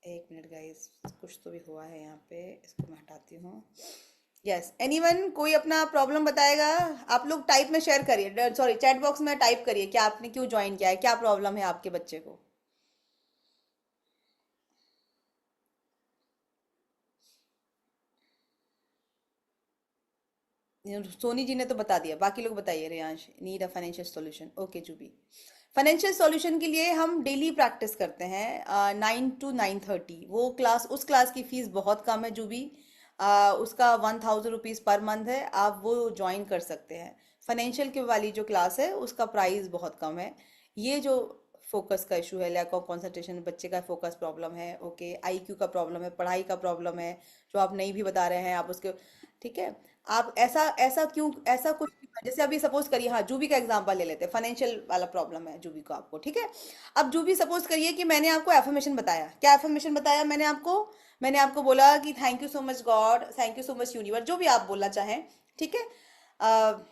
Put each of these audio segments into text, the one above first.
एक minute guys, कुछ तो भी हुआ है यहाँ पे, इसको मैं हटाती हूँ। यस, एनीवन, कोई अपना प्रॉब्लम बताएगा? आप लोग टाइप में शेयर करिए, सॉरी चैट बॉक्स में टाइप करिए कि आपने क्यों ज्वाइन किया है, क्या प्रॉब्लम है आपके बच्चे को। सोनी जी ने तो बता दिया, बाकी लोग बताइए। Reyansh, need a financial solution, okay Jubi. Financial solution के लिए हम डेली प्रैक्टिस करते हैं 9 to 9:30। वो क्लास, उस क्लास की फीस बहुत कम है जुबी। उसका 1000 रुपीज़ पर मंथ है, आप वो ज्वाइन कर सकते हैं। फाइनेंशियल के वाली जो क्लास है उसका प्राइस बहुत कम है। ये जो फोकस का इशू है, लैक ऑफ कंसंट्रेशन, बच्चे का फोकस प्रॉब्लम है, ओके, आईक्यू का प्रॉब्लम है, पढ़ाई का प्रॉब्लम है, जो आप नहीं भी बता रहे हैं आप उसके, ठीक है। आप ऐसा ऐसा क्यों, ऐसा कुछ, जैसे अभी सपोज करिए, हाँ जूबी का एग्जांपल ले लेते हैं, फाइनेंशियल वाला प्रॉब्लम है जूबी को आपको, ठीक है। अब जूबी सपोज करिए कि मैंने आपको एफर्मेशन बताया, क्या एफर्मेशन बताया मैंने आपको बोला कि thank you so much God, thank you so much universe, जो भी आप बोलना चाहें, ठीक है। अ,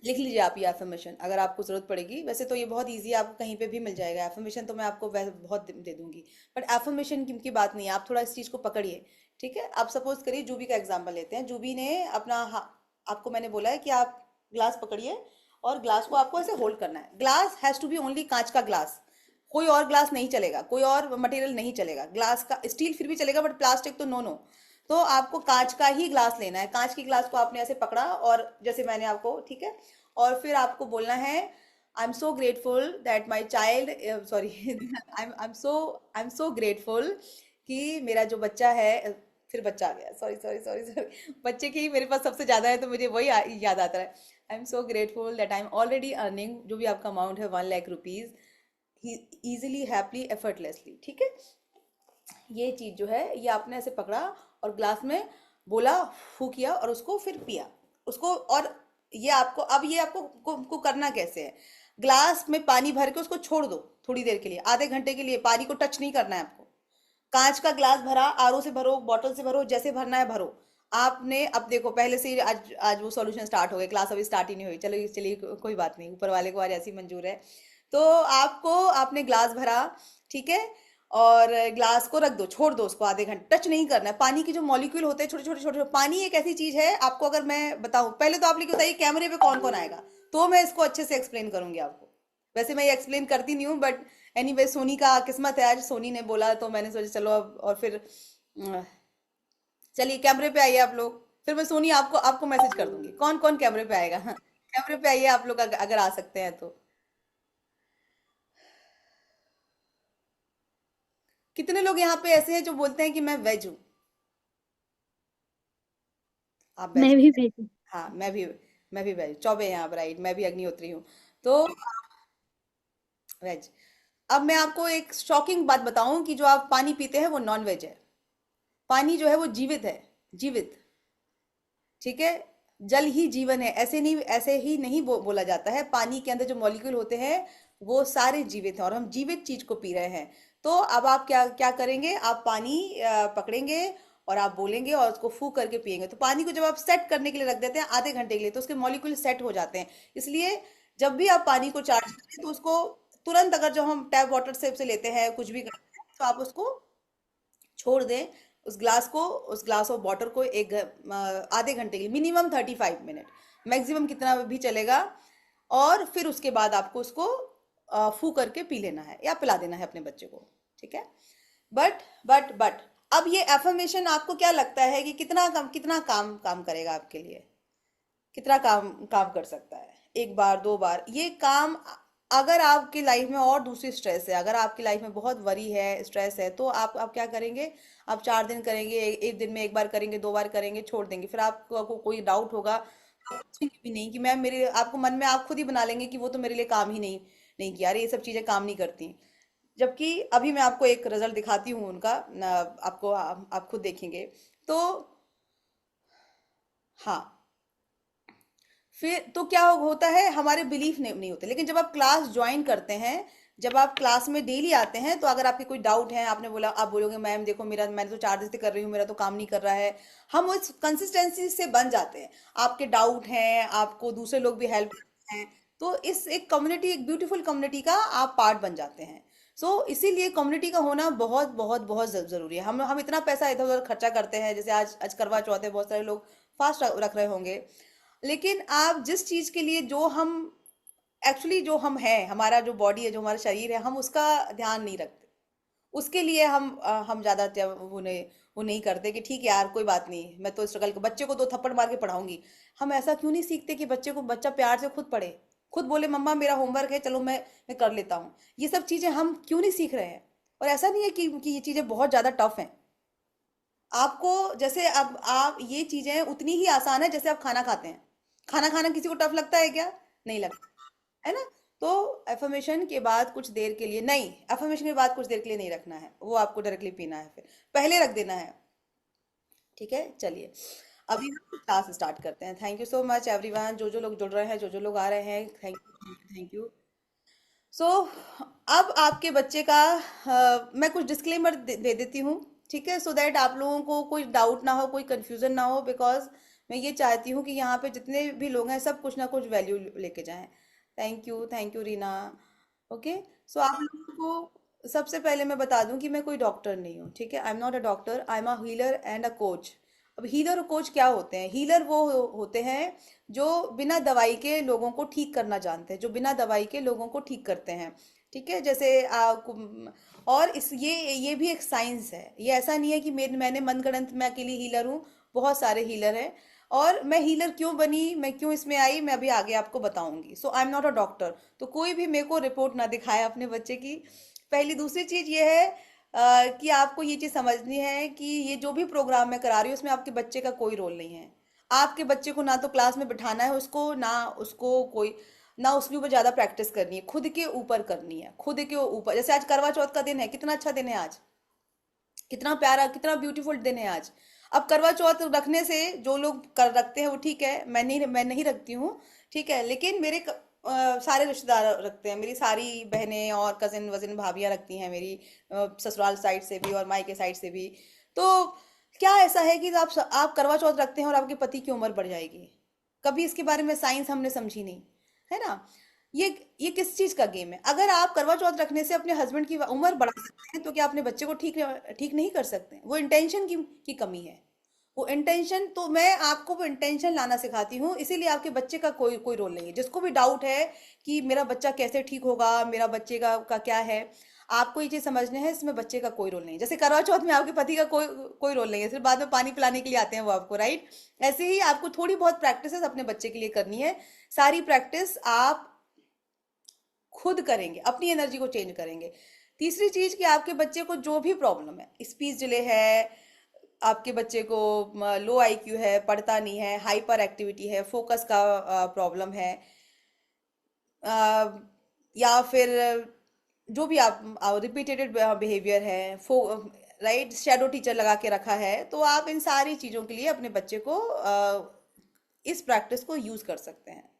लिख लीजिए आप ये एफर्मेशन, अगर आपको जरूरत पड़ेगी। वैसे तो ये बहुत इजी है, आपको कहीं पे भी मिल जाएगा एफर्मेशन, तो मैं आपको वैसे बहुत दे दूंगी। बट एफर्मेशन की बात नहीं है, आप थोड़ा इस चीज को पकड़िए, ठीक है। आप सपोज करिए जूबी का एग्जांपल लेते हैं। जूबी ने अपना आपको मैंने बोला है कि आप ग्लास पकड़िए और ग्लास को आपको ऐसे होल्ड करना है। Glass has to be only कांच का ग्लास, कोई और ग्लास नहीं चलेगा, कोई और मटेरियल नहीं चलेगा। ग्लास का, स्टील फिर भी चलेगा बट प्लास्टिक तो नो नो। तो आपको कांच का ही ग्लास लेना है। कांच की ग्लास को आपने ऐसे पकड़ा और जैसे मैंने आपको, ठीक है। और फिर आपको बोलना है, I am so grateful that my child, sorry, I am so grateful कि मेरा जो बच्चा है, फिर बच्चा आ गया, सॉरी सॉरी सॉरी सॉरी, बच्चे की ही मेरे पास सबसे ज्यादा है तो मुझे वही याद आता है। I am so grateful that I am already earning, जो भी आपका अमाउंट है, 1 lakh rupees, easily, happily, effortlessly, ठीक है। ये चीज जो है, ये आपने ऐसे पकड़ा और ग्लास में बोला, फू किया और उसको फिर पिया उसको। और ये आपको, अब ये आपको को करना कैसे है, ग्लास में पानी भर के उसको छोड़ दो थोड़ी देर के लिए, आधे घंटे के लिए। पानी को टच नहीं करना है आपको। कांच का ग्लास भरा, आरओ से भरो, बॉटल से भरो, जैसे भरना है भरो। आपने, अब देखो, पहले से ही आज आज वो सॉल्यूशन स्टार्ट हो गए, क्लास अभी स्टार्ट ही नहीं हुई, चलो चलिए कोई बात नहीं, ऊपर वाले को आज ऐसी मंजूर है। तो आपको, आपने ग्लास भरा, ठीक है, और ग्लास को रख दो, छोड़ दो उसको आधे घंटे, टच नहीं करना है। पानी के जो मॉलिक्यूल होते हैं छोटे छोटे छोटे, पानी एक ऐसी चीज है, आपको अगर मैं बताऊं, पहले तो आप लिख बताइए कैमरे पे कौन कौन आएगा, तो मैं इसको अच्छे से एक्सप्लेन करूंगी आपको। वैसे मैं ये एक्सप्लेन करती नहीं हूँ, बट एनीवे, सोनी का किस्मत है, आज सोनी ने बोला तो मैंने सोचा चलो अब। और फिर चलिए कैमरे पे आइए आप लोग, फिर मैं सोनी आपको आपको मैसेज कर दूंगी कौन कौन कैमरे पे आएगा। हाँ, कैमरे पे आइए आप लोग, अगर आ सकते हैं तो। कितने लोग यहाँ पे ऐसे हैं जो बोलते हैं कि मैं वेज हूँ? आप वेज मैं भी हैं? भेजू। हाँ, मैं भी वेज, चौबे हैं आप, राइट, मैं भी अग्निहोत्री हूँ। तो वेज। अब मैं आपको एक शॉकिंग बात बताऊं कि जो आप पानी पीते हैं वो नॉन वेज है। पानी जो है वो जीवित है, जीवित, ठीक है। जल ही जीवन है, ऐसे नहीं, ऐसे ही नहीं बोला जाता है। पानी के अंदर जो मॉलिक्यूल होते हैं वो सारे जीवित हैं और हम जीवित चीज को पी रहे हैं। तो अब आप क्या क्या करेंगे, आप पानी पकड़ेंगे और आप बोलेंगे और उसको फूक करके पिएंगे। तो पानी को जब आप सेट करने के लिए रख देते हैं आधे घंटे के लिए, तो उसके मॉलिक्यूल सेट हो जाते हैं। इसलिए जब भी आप पानी को चार्ज करें तो उसको तुरंत, अगर जो हम टैप वाटर से लेते हैं, कुछ भी करते हैं, तो आप उसको छोड़ दें, उस ग्लास को, उस ग्लास ऑफ वाटर को आधे घंटे के लिए, मिनिमम 35 मिनट, मैक्सिमम कितना भी चलेगा। और फिर उसके बाद आपको उसको फू करके पी लेना है या पिला देना है अपने बच्चे को, ठीक है। बट अब ये एफर्मेशन आपको क्या लगता है कि कितना काम काम करेगा आपके लिए? कितना काम काम कर सकता है? एक बार, दो बार ये काम? अगर आपकी लाइफ में और दूसरी स्ट्रेस है, अगर आपकी लाइफ में बहुत वरी है, स्ट्रेस है, तो आप क्या करेंगे? आप 4 दिन करेंगे, एक दिन में एक बार करेंगे, 2 बार करेंगे, छोड़ देंगे। फिर आपको कोई डाउट होगा, आप पूछेंगे भी नहीं कि मैम मेरे, आपको मन में आप खुद ही बना लेंगे कि वो तो मेरे लिए काम ही नहीं किया, अरे ये सब चीजें काम नहीं करती। जबकि अभी मैं आपको एक रिजल्ट दिखाती हूँ उनका, आपको, आप खुद देखेंगे। तो हाँ, फिर तो क्या होता है, हमारे बिलीफ नहीं होते। लेकिन जब आप क्लास ज्वाइन करते हैं, जब आप क्लास में डेली आते हैं, तो अगर आपके कोई डाउट है, आपने बोला, आप बोलोगे मैम देखो मेरा, मैंने तो 4 दिन से कर रही हूँ, मेरा तो काम नहीं कर रहा है। हम उस कंसिस्टेंसी से बन जाते हैं। आपके डाउट हैं, आपको दूसरे लोग भी हेल्प करते हैं, तो इस एक कम्युनिटी, एक ब्यूटीफुल कम्युनिटी का आप पार्ट बन जाते हैं। सो इसीलिए कम्युनिटी का होना बहुत बहुत बहुत जरूरी है। हम इतना पैसा इधर उधर खर्चा करते हैं, जैसे आज आज करवा चौथ है, बहुत सारे लोग फास्ट रख रहे होंगे, लेकिन आप जिस चीज के लिए, जो हम एक्चुअली जो हम हैं, हमारा जो बॉडी है, जो हमारा शरीर है, हम उसका ध्यान नहीं रखते। उसके लिए हम ज्यादा वो नहीं करते कि ठीक है यार कोई बात नहीं, मैं तो स्ट्रगल, बच्चे को दो थप्पड़ मार के पढ़ाऊंगी। हम ऐसा क्यों नहीं सीखते कि बच्चा प्यार से खुद पढ़े, खुद बोले मम्मा मेरा होमवर्क है, चलो मैं कर लेता हूँ। ये सब चीजें हम क्यों नहीं सीख रहे हैं? और ऐसा नहीं है कि ये चीजें बहुत ज्यादा टफ हैं। आपको, जैसे अब आप, ये चीजें उतनी ही आसान है जैसे आप खाना खाते हैं। खाना खाना किसी को टफ लगता है क्या? नहीं लगता, है ना? तो एफर्मेशन के बाद कुछ देर के लिए नहीं, एफर्मेशन के बाद कुछ देर के लिए नहीं रखना है, वो आपको डायरेक्टली पीना है, फिर पहले रख देना है। ठीक है, चलिए अभी हम क्लास स्टार्ट करते हैं। Thank you so much everyone, जो जो लोग जुड़ रहे हैं, जो जो लोग आ रहे हैं, थैंक यू थैंक यू। सो अब आपके बच्चे का मैं कुछ डिस्क्लेमर दे देती हूँ, ठीक है, सो दैट आप लोगों को कोई डाउट ना हो, कोई कंफ्यूजन ना हो, बिकॉज मैं ये चाहती हूँ कि यहाँ पे जितने भी लोग हैं सब कुछ ना कुछ वैल्यू लेके जाएं। Thank you Reena. ओके, सो आप लोगों को सबसे पहले मैं बता दूं कि मैं कोई डॉक्टर नहीं हूँ, ठीक है, आई am not a doctor, I am a healer and a coach. अब हीलर और कोच क्या होते हैं? हीलर वो होते हैं जो बिना दवाई के लोगों को ठीक करना जानते हैं, जो बिना दवाई के लोगों को ठीक करते हैं। ठीक है, जैसे और इस ये भी एक साइंस है, ये ऐसा नहीं है कि मैंने मनगढ़ंत मैं अकेली हीलर हूँ, बहुत सारे हीलर हैं। और मैं हीलर क्यों बनी, मैं क्यों इसमें आई, मैं अभी आगे आपको बताऊंगी। So I am not a doctor, तो कोई भी मेरे को रिपोर्ट ना दिखाए अपने बच्चे की। पहली दूसरी चीज ये है कि आपको ये चीज समझनी है कि ये जो भी प्रोग्राम मैं करा रही हूँ उसमें आपके बच्चे का कोई रोल नहीं है। आपके बच्चे को ना तो क्लास में बिठाना है उसको, ना उसको कोई, ना उसके ऊपर ज्यादा प्रैक्टिस करनी है, खुद के ऊपर करनी है, खुद के ऊपर। जैसे आज करवा चौथ का दिन है, कितना अच्छा दिन है आज, कितना प्यारा, कितना ब्यूटीफुल दिन है आज। अब करवा चौथ रखने से जो लोग कर रखते हैं वो ठीक है, मैं नहीं रखती हूँ, ठीक है, लेकिन मेरे सारे रिश्तेदार रखते हैं, मेरी सारी बहनें और कजिन वजिन भाभियां रखती हैं मेरी, ससुराल साइड से भी और मायके साइड से भी। तो क्या ऐसा है कि आप करवा चौथ रखते हैं और आपके पति की उम्र बढ़ जाएगी? कभी इसके बारे में साइंस हमने समझी नहीं, है ना? ये ये किस चीज का गेम है? अगर आप करवा चौथ रखने से अपने हस्बैंड की उम्र बढ़ा सकते हैं, तो क्या अपने बच्चे को ठीक नहीं कर सकते? वो इंटेंशन की कमी है। वो इंटेंशन, तो मैं आपको वो इंटेंशन लाना सिखाती हूँ, इसीलिए आपके बच्चे का कोई कोई रोल नहीं है। जिसको भी डाउट है कि मेरा बच्चा कैसे ठीक होगा, मेरा बच्चे का क्या है, आपको ये चीज समझना है, इसमें बच्चे का कोई रोल नहीं है। जैसे करवा चौथ में आपके पति का कोई कोई रोल नहीं है, सिर्फ बाद में पानी पिलाने के लिए आते हैं वो आपको, राइट? ऐसे ही आपको थोड़ी बहुत प्रैक्टिस अपने बच्चे के लिए करनी है। सारी प्रैक्टिस आप खुद करेंगे, अपनी एनर्जी को चेंज करेंगे। तीसरी चीज कि आपके बच्चे को जो भी प्रॉब्लम है, स्पीच डिले है, आपके बच्चे को लो आईक्यू है, पढ़ता नहीं है, हाइपर एक्टिविटी है, फोकस का प्रॉब्लम है, या फिर जो भी आप रिपीटेटेड बिहेवियर है, राइट, शैडो टीचर लगा के रखा है, तो आप इन सारी चीजों के लिए अपने बच्चे को इस प्रैक्टिस को यूज कर सकते हैं।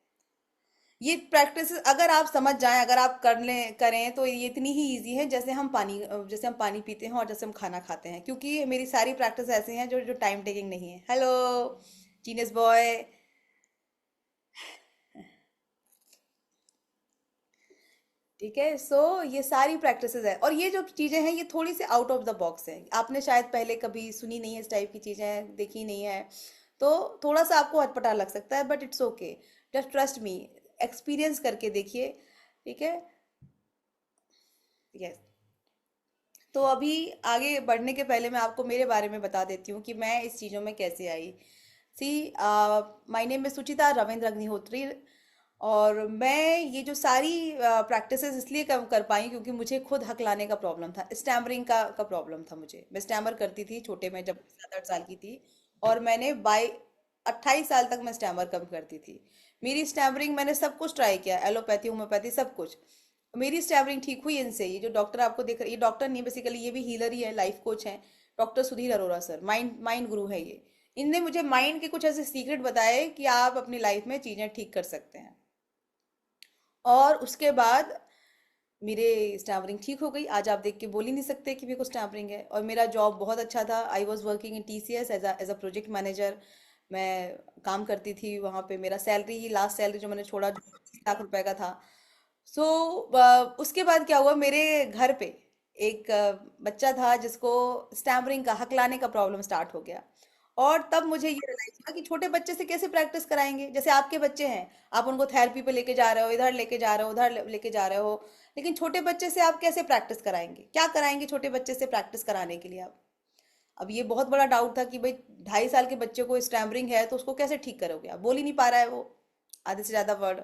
ये प्रैक्टिस अगर आप समझ जाएं, अगर आप कर लें करें, तो ये इतनी ही इजी है जैसे हम पानी पीते हैं और जैसे हम खाना खाते हैं, क्योंकि मेरी सारी प्रैक्टिस ऐसी हैं जो जो टाइम टेकिंग नहीं है। Hello genius boy. ठीक है, सो ये सारी प्रैक्टिसेस है, और ये जो चीजें हैं ये थोड़ी सी आउट ऑफ द बॉक्स है, आपने शायद पहले कभी सुनी नहीं है, इस टाइप की चीजें देखी नहीं है, तो थोड़ा सा आपको अटपटा लग सकता है, but it's okay, just trust me, experience करके देखिए। ठीक है, यस। तो अभी आगे बढ़ने के पहले मैं आपको मेरे बारे में बता देती हूँ कि मैं इस चीज़ों में कैसे आई। सी, माय नेम है सुचिता रविंद्र अग्निहोत्री, और मैं ये जो सारी प्रैक्टिसेस इसलिए कर पाई क्योंकि मुझे खुद हकलाने का प्रॉब्लम था, स्टैमरिंग का प्रॉब्लम था मुझे। मैं स्टैमर करती थी छोटे में, जब 7-8 साल की थी, और मैंने बाई 28 साल तक मैं स्टैमर कम करती थी। मेरी स्टैमरिंग, मैंने सब कुछ ट्राई किया, एलोपैथी होम्योपैथी सब कुछ, मेरी स्टैमरिंग ठीक हुई इनसे। ये जो डॉक्टर आपको देख रहे, ये डॉक्टर नहीं बेसिकली, ये भी हीलर ही है, लाइफ कोच हैं, doctor Sudhir Arora sir, mind mind गुरु है ये। इनने मुझे माइंड के कुछ ऐसे सीक्रेट बताए कि आप अपनी लाइफ में चीजें ठीक कर सकते हैं। और उसके बाद मेरे स्टैमरिंग ठीक हो गई, आज आप देख के बोल ही नहीं सकते कि मेरे को स्टैमरिंग है। और मेरा जॉब बहुत अच्छा था, I was working in TCS as a project manager. मैं काम करती थी वहाँ पे, मेरा सैलरी ही, लास्ट सैलरी जो मैंने छोड़ा, जो 30 लाख रुपए का था, सो उसके बाद क्या हुआ, मेरे घर पे एक बच्चा था जिसको स्टैमरिंग का, हकलाने का प्रॉब्लम स्टार्ट हो गया। और तब मुझे ये रियलाइज हुआ कि छोटे बच्चे से कैसे प्रैक्टिस कराएंगे। जैसे आपके बच्चे हैं, आप उनको थेरेपी पे लेके जा रहे हो, इधर लेके जा रहे हो, उधर लेके जा रहे हो, लेकिन छोटे बच्चे से आप कैसे प्रैक्टिस कराएंगे, क्या कराएंगे छोटे बच्चे से प्रैक्टिस कराने के लिए आप। अब ये बहुत बड़ा डाउट था कि भाई 2.5 साल के बच्चे को स्टैमरिंग है तो उसको कैसे ठीक करोगे, आप बोल ही नहीं पा रहा है वो आधे से ज्यादा वर्ड।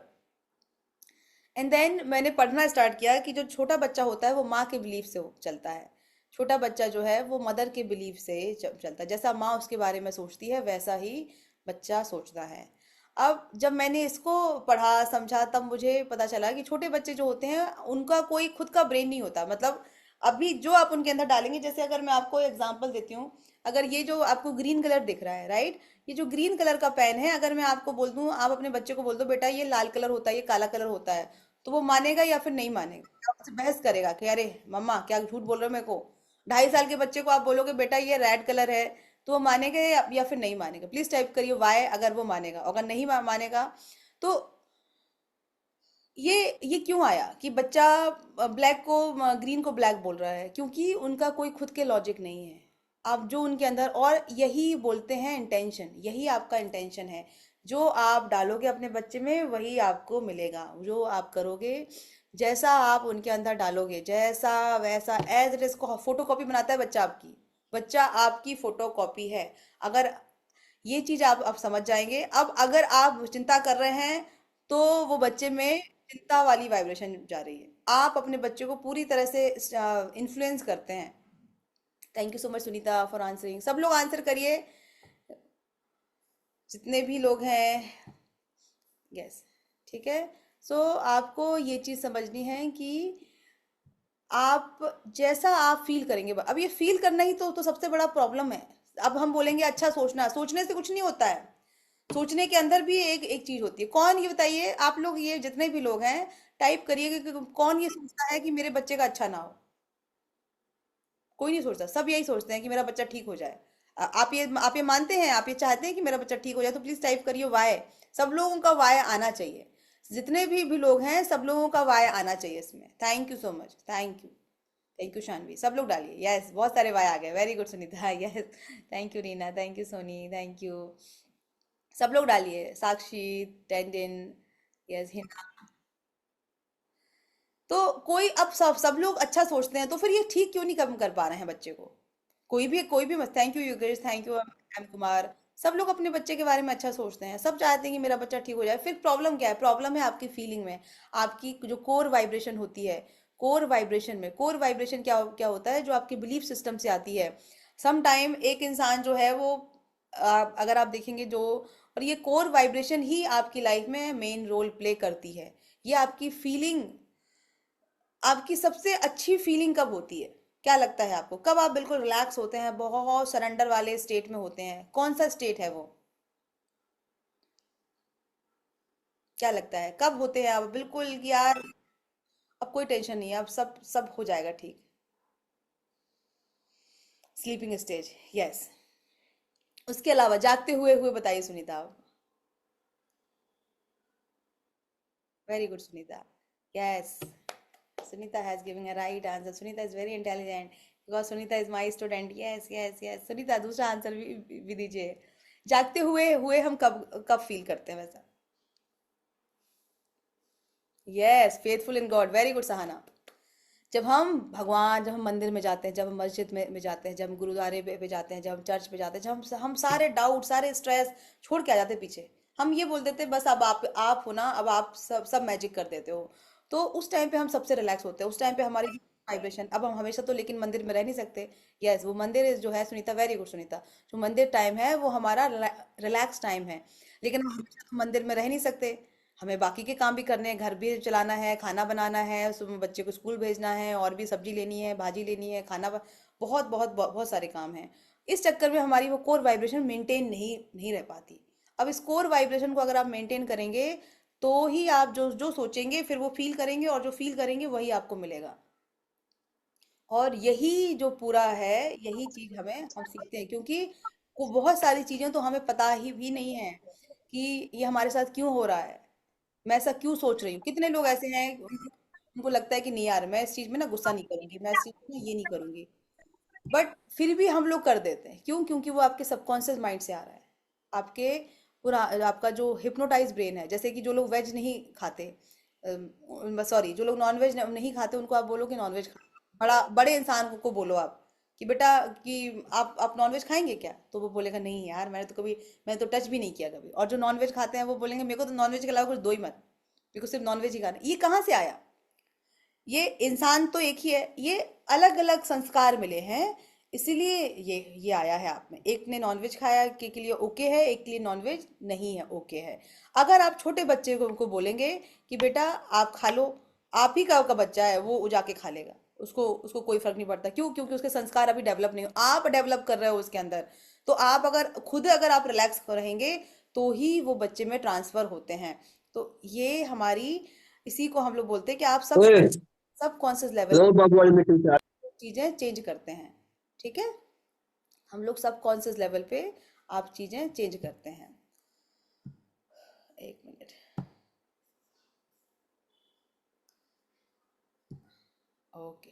एंड देन मैंने पढ़ना स्टार्ट किया कि जो छोटा बच्चा होता है वो माँ के बिलीफ से चलता है। छोटा बच्चा जो है वो मदर के बिलीफ से चलता है। जैसा माँ उसके बारे में सोचती है वैसा ही बच्चा सोचता है। अब जब मैंने इसको पढ़ा समझा तब मुझे पता चला कि छोटे बच्चे जो होते हैं उनका कोई खुद का ब्रेन नहीं होता। मतलब अभी जो आप उनके अंदर डालेंगे, जैसे अगर मैं आपको एग्जांपल देती हूँ, अगर ये जो आपको ग्रीन कलर दिख रहा है, राइट, ये जो ग्रीन कलर का पेन है, अगर मैं आपको बोल दूं, आप अपने बच्चे को बोल दो बेटा ये लाल कलर होता है, ये काला कलर होता है, तो वो मानेगा या फिर नहीं मानेगा, या आपसे बहस करेगा कि अरे मम्मा क्या झूठ बोल रहे हो मेरे को। 2.5 साल के बच्चे को आप बोलोगे बेटा ये रेड कलर है, तो वो मानेगा या फिर नहीं मानेगा। प्लीज टाइप करिए वाई अगर वो मानेगा, अगर नहीं मानेगा तो ये क्यों आया कि बच्चा ब्लैक को ग्रीन को ब्लैक बोल रहा है, क्योंकि उनका कोई खुद के लॉजिक नहीं है। आप जो उनके अंदर, और यही बोलते हैं इंटेंशन, यही आपका इंटेंशन है। जो आप डालोगे अपने बच्चे में वही आपको मिलेगा, जो आप करोगे, जैसा आप उनके अंदर डालोगे जैसा वैसा एज इट इज को फोटो कॉपी बनाता है बच्चा आपकी। बच्चा आपकी फोटो कॉपी है। अगर ये चीज आप समझ जाएंगे। अब अगर आप चिंता कर रहे हैं तो वो बच्चे में चिंता वाली वाइब्रेशन जा रही है। आप अपने बच्चे को पूरी तरह से इन्फ्लुएंस करते हैं। Thank you so much Sunita for answering. सब लोग आंसर करिए, जितने भी लोग हैं। यस, ठीक है। सो आपको ये चीज समझनी है कि आप जैसा आप फील करेंगे, अब ये फील करना ही तो सबसे बड़ा प्रॉब्लम है। अब हम बोलेंगे अच्छा सोचना, सोचने से कुछ नहीं होता है। सोचने के अंदर भी एक एक चीज होती है। कौन, ये बताइए आप लोग, ये जितने भी लोग हैं टाइप करिए कि कौन ये सोचता है कि मेरे बच्चे का अच्छा ना हो। कोई नहीं सोचता, सब यही सोचते हैं कि मेरा बच्चा ठीक हो जाए। आप ये मानते हैं, आप ये चाहते हैं कि मेरा बच्चा ठीक हो जाए, तो प्लीज टाइप करिए वाई। सब लोगों का वाई आना चाहिए। जितने भी लोग हैं सब लोगों का वाई आना चाहिए इसमें। Thank you so much, thank you. Thank you Shanvi. सब लोग डालिए यस, बहुत सारे वाई आ गए। Very good Sunita, yes. Thank you Reena, thank you Soni, thank you. सब लोग डालिए, साक्षी, टेंडिन, यस, हिना। तो कोई, अब सब लोग अच्छा सोचते हैं तो फिर ये ठीक क्यों नहीं कम कर पा रहे हैं बच्चे को। कोई भी मत। Thank you Yogesh, thank you M Kumar. सब लोग अपने बच्चे के बारे में अच्छा सोचते हैं, सब चाहते हैं कि मेरा बच्चा ठीक हो जाए। फिर प्रॉब्लम क्या है, प्रॉब्लम है आपकी फीलिंग में। आपकी जो कोर वाइब्रेशन होती है, कोर वाइब्रेशन में, कोर वाइब्रेशन क्या क्या होता है, जो आपके बिलीफ सिस्टम से आती है। सम टाइम एक इंसान जो है वो अगर आप देखेंगे जो, और ये कोर वाइब्रेशन ही आपकी लाइफ में मेन रोल प्ले करती है। ये आपकी फीलिंग, आपकी सबसे अच्छी फीलिंग कब होती है, क्या लगता है आपको, कब आप बिल्कुल रिलैक्स होते हैं, बहुत सरेंडर वाले स्टेट में होते हैं, कौन सा स्टेट है वो, क्या लगता है कब होते हैं आप बिल्कुल कि यार अब कोई टेंशन नहीं है, अब सब सब हो जाएगा ठीक। Sleeping stage, yes. उसके अलावा जागते हुए हुए बताइए सुनीता आप। Very good Sunita, yes. Sunita has given a right answer. Sunita is very intelligent because Sunita is my student. Yes, yes, yes. Sunita दूसरा आंसर भी दीजिए। जागते हुए हुए हम कब कब फील करते हैं वैसा। Yes, faithful in God, very good Sahana. जब हम मंदिर में जाते हैं, जब हम मस्जिद में जाते हैं, जब हम गुरुद्वारे पे जाते हैं, जब हम चर्च पे जाते हैं, जब हम सारे डाउट सारे स्ट्रेस छोड़ के आ जाते हैं पीछे। हम ये बोल देते हैं बस अब आप हो ना, अब आप सब सब मैजिक कर देते हो। तो उस टाइम पे हम सबसे रिलैक्स होते हैं, उस टाइम पे हमारी वाइब्रेशन। अब हम हमेशा तो लेकिन मंदिर में रह नहीं सकते। यस, वो मंदिर जो है सुनीता, वेरी गुड सुनीता, जो मंदिर टाइम है वो हमारा रिलैक्स टाइम है। लेकिन हम हमेशा तो मंदिर में रह नहीं सकते। हमें बाकी के काम भी करने हैं, घर भी चलाना है, खाना बनाना है, सुबह बच्चे को स्कूल भेजना है, और भी सब्जी लेनी है, भाजी लेनी है, बहुत बहुत बहुत बहुत सारे काम हैं। इस चक्कर में हमारी वो कोर वाइब्रेशन मेंटेन नहीं नहीं रह पाती। अब इस कोर वाइब्रेशन को अगर आप मेंटेन करेंगे तो ही आप जो जो सोचेंगे फिर वो फील करेंगे, और जो फील करेंगे वही आपको मिलेगा। और यही जो पूरा है, यही चीज हमें हम सीखते हैं, क्योंकि वो बहुत सारी चीजें तो हमें पता ही भी नहीं है कि ये हमारे साथ क्यों हो रहा है। मैं ऐसा क्यों सोच रही हूँ? कितने लोग ऐसे हैं उनको लगता है कि नहीं यार, मैं इस चीज में ना गुस्सा नहीं करूंगी, मैं इस चीज में ये नहीं करूंगी, बट फिर भी हम लोग कर देते हैं। क्यों? क्योंकि वो आपके सबकॉन्शियस माइंड से आ रहा है। आपके पूरा आपका जो हिप्नोटाइज ब्रेन है, जैसे कि जो लोग वेज नहीं खाते, सॉरी, जो लोग नॉन वेज नहीं खाते, उनको आप बोलो कि नॉन वेज खा, बड़ा बड़े इंसान को बोलो आप कि बेटा, कि आप नॉन वेज खाएंगे क्या, तो वो बोलेगा नहीं यार, मैंने तो टच भी नहीं किया कभी। और जो नॉन वेज खाते हैं वो बोलेंगे मेरे को तो नॉन वेज के अलावा कुछ दो ही मत, मेरे को सिर्फ नॉन वेज ही खाना है। ये कहाँ से आया? ये इंसान तो एक ही है, ये अलग अलग संस्कार मिले हैं, इसीलिए ये आया है आप में। एक ने नॉनवेज खाया के लिए ओके है, एक के लिए नॉनवेज नहीं है ओके है। अगर आप छोटे बच्चे को उनको बोलेंगे कि बेटा आप खा लो, आप ही का बच्चा है, वो जाके खा लेगा, उसको उसको कोई फर्क नहीं पड़ता। क्यों? क्योंकि उसके संस्कार अभी डेवलप नहीं हो, आप डेवलप कर रहे हो उसके अंदर। तो आप अगर आप रिलैक्स रहेंगे तो ही वो बच्चे में ट्रांसफर होते हैं। तो ये हमारी, इसी को हम लोग बोलते हैं कि आप ओए, सब कॉन्शियस लेवल लो बाबू वाली मीटिंग से चीजें चेंज करते हैं। ठीक है, हम लोग सब कॉन्शियस लेवल पे आप चीजें चेंज करते हैं। एक मिनट। ओके,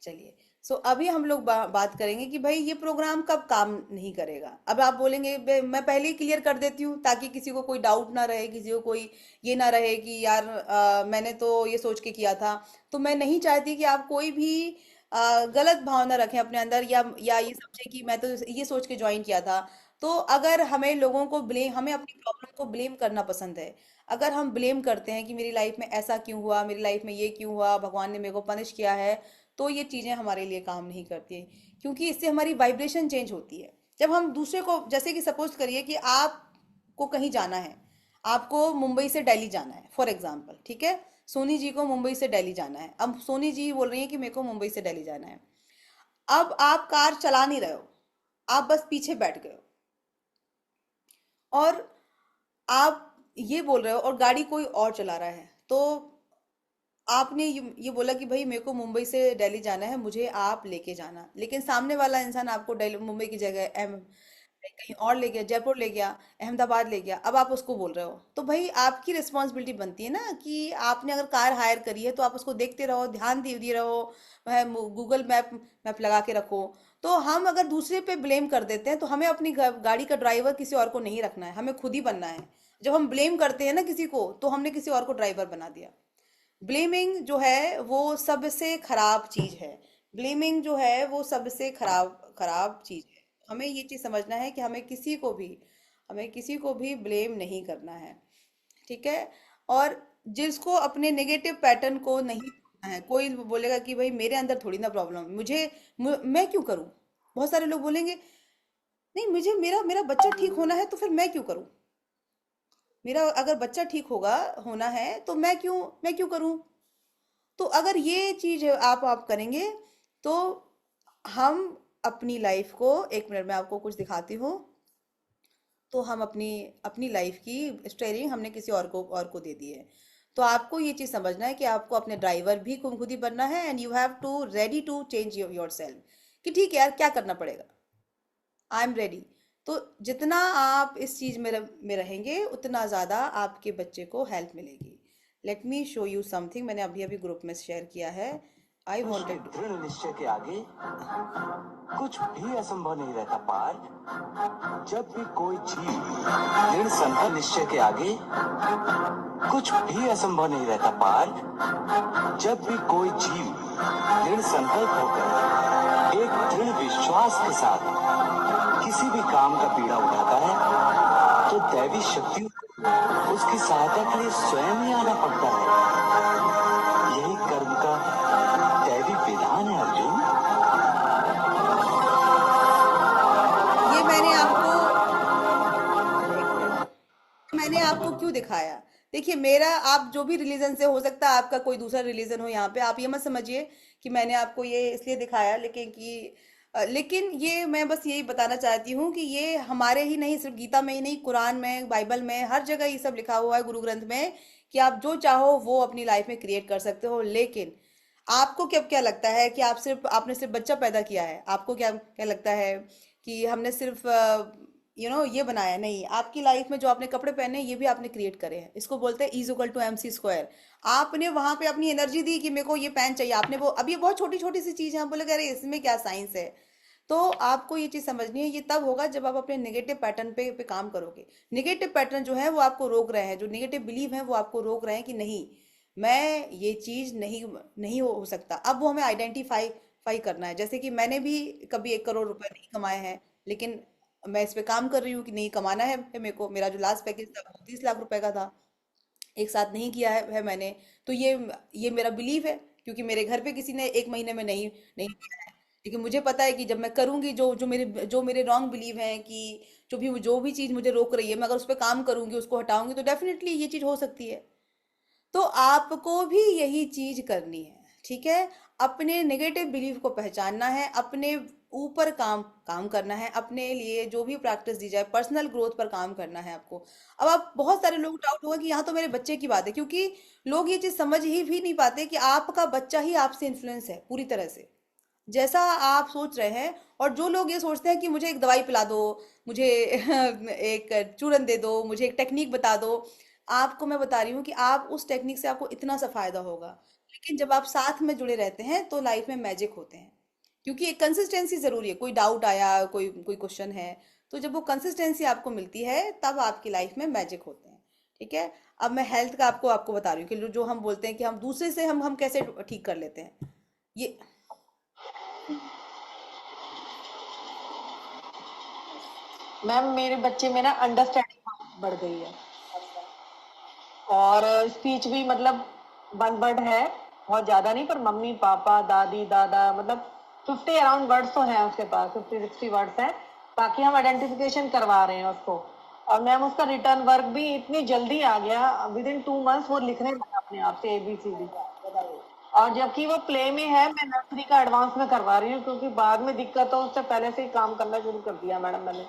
चलिए। सो अभी हम लोग बात करेंगे कि भाई ये प्रोग्राम कब काम नहीं करेगा। अब आप बोलेंगे मैं पहले ही क्लियर कर देती हूँ ताकि किसी को कोई डाउट ना रहे, किसी को कोई ये ना रहे कि यार मैंने तो ये सोच के किया था। तो मैं नहीं चाहती कि आप कोई भी गलत भावना रखें अपने अंदर, या ये समझे कि मैं तो ये सोच के ज्वाइन किया था। तो अगर हमें अपनी प्रॉब्लम को ब्लेम करना पसंद है, अगर हम ब्लेम करते हैं कि मेरी लाइफ में ऐसा क्यों हुआ, मेरी लाइफ में ये क्यों हुआ, भगवान ने मेरे को पनिश किया है, तो ये चीज़ें हमारे लिए काम नहीं करती हैं। क्योंकि इससे हमारी वाइब्रेशन चेंज होती है। जब हम दूसरे को, जैसे कि सपोज करिए कि आपको कहीं जाना है, आपको मुंबई से दिल्ली जाना है फॉर एग्जांपल, ठीक है। सोनी जी को मुंबई से दिल्ली जाना है। अब सोनी जी बोल रही हैं कि मेरे को मुंबई से दिल्ली जाना है। अब आप कार चला नहीं रहे हो, आप बस पीछे बैठ गए हो, और आप ये बोल रहे हो और गाड़ी कोई और चला रहा है। तो आपने ये बोला कि भाई मेरे को मुंबई से दिल्ली जाना है, मुझे आप लेके जाना। लेकिन सामने वाला इंसान आपको दिल्ली मुंबई की जगह कहीं और ले गया, जयपुर ले गया, अहमदाबाद ले गया। अब आप उसको बोल रहे हो, तो भाई आपकी रिस्पॉन्सिबिलिटी बनती है ना कि आपने अगर कार हायर करी है तो आप उसको देखते रहो, ध्यान दिए रहो, वह गूगल मैप लगा के रखो। तो हम अगर दूसरे पे ब्लेम कर देते हैं तो हमें अपनी गाड़ी का ड्राइवर किसी और को नहीं रखना है, हमें खुद ही बनना है। जब हम ब्लेम करते हैं ना किसी को, तो हमने किसी और को ड्राइवर बना दिया। ब्लेमिंग जो है वो सबसे खराब चीज है। ब्लेमिंग जो है वो सबसे खराब खराब चीज है। हमें ये चीज समझना है कि हमें किसी को भी ब्लेम नहीं करना है। ठीक है। और जिसको अपने नेगेटिव पैटर्न को नहीं तोड़ना है, कोई बोलेगा कि भाई मेरे अंदर थोड़ी ना प्रॉब्लम, मैं क्यों करूं। बहुत सारे लोग बोलेंगे नहीं, मुझे मेरा मेरा बच्चा ठीक होना है तो फिर मैं क्यों करूं। मेरा अगर बच्चा ठीक होगा होना है तो मैं क्यों करूं। तो अगर ये चीज आप करेंगे तो हम अपनी लाइफ को, एक मिनट में आपको कुछ दिखाती हूँ। तो हम अपनी अपनी लाइफ की स्टेयरिंग हमने किसी और को दे दी है। तो आपको ये चीज समझना है कि आपको अपने ड्राइवर भी खुद ही बनना है, and you have to ready to change yourself, कि ठीक है यार क्या करना पड़ेगा, आई एम रेडी। तो जितना आप इस चीज में रहेंगे उतना ज्यादा आपके बच्चे को हेल्प मिलेगी। Let me show you something, मैंने अभी अभी ग्रुप में शेयर किया है। आई पुरुष के वॉन्टेड दृढ़ निश्चय के आगे कुछ भी असंभव नहीं रहता पार। जब भी कोई जीव दृढ़ संकल्प निश्चय के आगे कुछ भी असंभव नहीं रहता पार। जब भी कोई जीव दृढ़ संकल्प होकर एक दृढ़ विश्वास के साथ किसी भी काम का बीड़ा उठाता है, तो दैवी शक्ति उसकी सहायता के लिए स्वयं ही आना पड़ता है। यही कर्म का दैवी विधान है अर्जुन। ये मैंने आपको मैंने आपको क्यों दिखाया? देखिए, मेरा, आप जो भी रिलीजन से, हो सकता है आपका कोई दूसरा रिलीजन हो यहाँ पे, आप ये मत समझिए कि मैंने आपको ये इसलिए दिखाया, लेकिन ये मैं बस यही बताना चाहती हूँ कि ये हमारे ही नहीं, सिर्फ गीता में ही नहीं, कुरान में, बाइबल में, हर जगह ये सब लिखा हुआ है, गुरु ग्रंथ में, कि आप जो चाहो वो अपनी लाइफ में क्रिएट कर सकते हो। लेकिन आपको क्या क्या लगता है कि आपने सिर्फ बच्चा पैदा किया है, आपको क्या क्या लगता है कि हमने सिर्फ ये बनाया नहीं। आपकी लाइफ में जो आपने कपड़े पहने ये भी आपने क्रिएट करे हैं। इसको बोलते हैं is equal to M C square. आपने वहां पे अपनी एनर्जी दी कि मेरे को ये पैंट चाहिए, आपने वो, अब ये बहुत छोटी छोटी सी चीज है, आप बोले अरे इसमें क्या साइंस है। तो आपको ये चीज समझनी है, ये तब होगा जब आप अपने नेगेटिव पैटर्न पे काम करोगे। नेगेटिव पैटर्न जो है वो आपको रोक रहे हैं, जो नेगेटिव बिलीव है वो आपको रोक रहे हैं कि नहीं, मैं ये चीज नहीं नहीं हो सकता। अब वो हमें आइडेंटिफाई फाई करना है। जैसे कि मैंने भी कभी 1 करोड़ रुपए नहीं कमाए हैं, लेकिन मैं इस पे काम कर रही हूँ कि नहीं कमाना है मेरे को। मेरा जो लास्ट पैकेज था वो 30 लाख रुपए का था, एक साथ नहीं किया है मैंने। तो ये मेरा बिलीव है, क्योंकि मेरे घर पे किसी ने 1 महीने में नहीं नहीं किया है। लेकिन मुझे पता है कि जब मैं करूंगी, जो मेरे रॉन्ग बिलीव हैं कि जो भी चीज मुझे रोक रही है, मैं अगर उस पर काम करूंगी, उसको हटाऊंगी, तो डेफिनेटली ये चीज हो सकती है। तो आपको भी यही चीज करनी है, ठीक है। अपने नेगेटिव बिलीफ को पहचानना है, अपने ऊपर काम काम करना है, अपने लिए जो भी प्रैक्टिस दी जाए पर्सनल ग्रोथ पर काम करना है आपको। अब आप, बहुत सारे लोग डाउट होगा कि यहाँ तो मेरे बच्चे की बात है, क्योंकि लोग ये चीज समझ ही भी नहीं पाते कि आपका बच्चा ही आपसे इन्फ्लुएंस है पूरी तरह से, जैसा आप सोच रहे हैं। और जो लोग ये सोचते हैं कि मुझे एक दवाई पिला दो, मुझे एक चूरन दे दो, मुझे एक टेक्निक बता दो, आपको मैं बता रही हूँ कि आप उस टेक्निक से आपको इतना सा फायदा होगा। लेकिन जब आप साथ में जुड़े रहते हैं तो लाइफ में मैजिक होते हैं, क्योंकि एक कंसिस्टेंसी जरूरी है। कोई डाउट आया, कोई कोई क्वेश्चन है, तो जब वो कंसिस्टेंसी आपको मिलती है तब आपकी लाइफ में मैजिक होते हैं, ठीक है। अब मैं हेल्थ का आपको आपको बता रही हूँ कि जो हम बोलते हैं कि हम दूसरे से हम कैसे ठीक कर लेते हैं ये। मैम मेरे बच्चे में ना अंडरस्टैंडिंग बढ़ गई है, और स्पीच भी मतलब वन वर्ड है, बहुत ज्यादा नहीं, पर मम्मी पापा दादी दादा मतलब 50 अराउंड वर्ड्स तो हैं उसके पास, 50-60 वर्ड्स हैं। बाकी हम आइडेंटिफिकेशन करवा रहे हैं उसको। और मैम उसका रिटर्न वर्क भी इतनी जल्दी आ गया, विद इन 2 मंथ्स वो लिखने लगा अपने आप से ABCD। और जबकि वो प्ले में है, मैं नर्सरी का एडवांस में करवा रही हूँ, क्योंकि बाद में दिक्कत हो उससे पहले से ही काम करना शुरू कर दिया मैडम मैंने।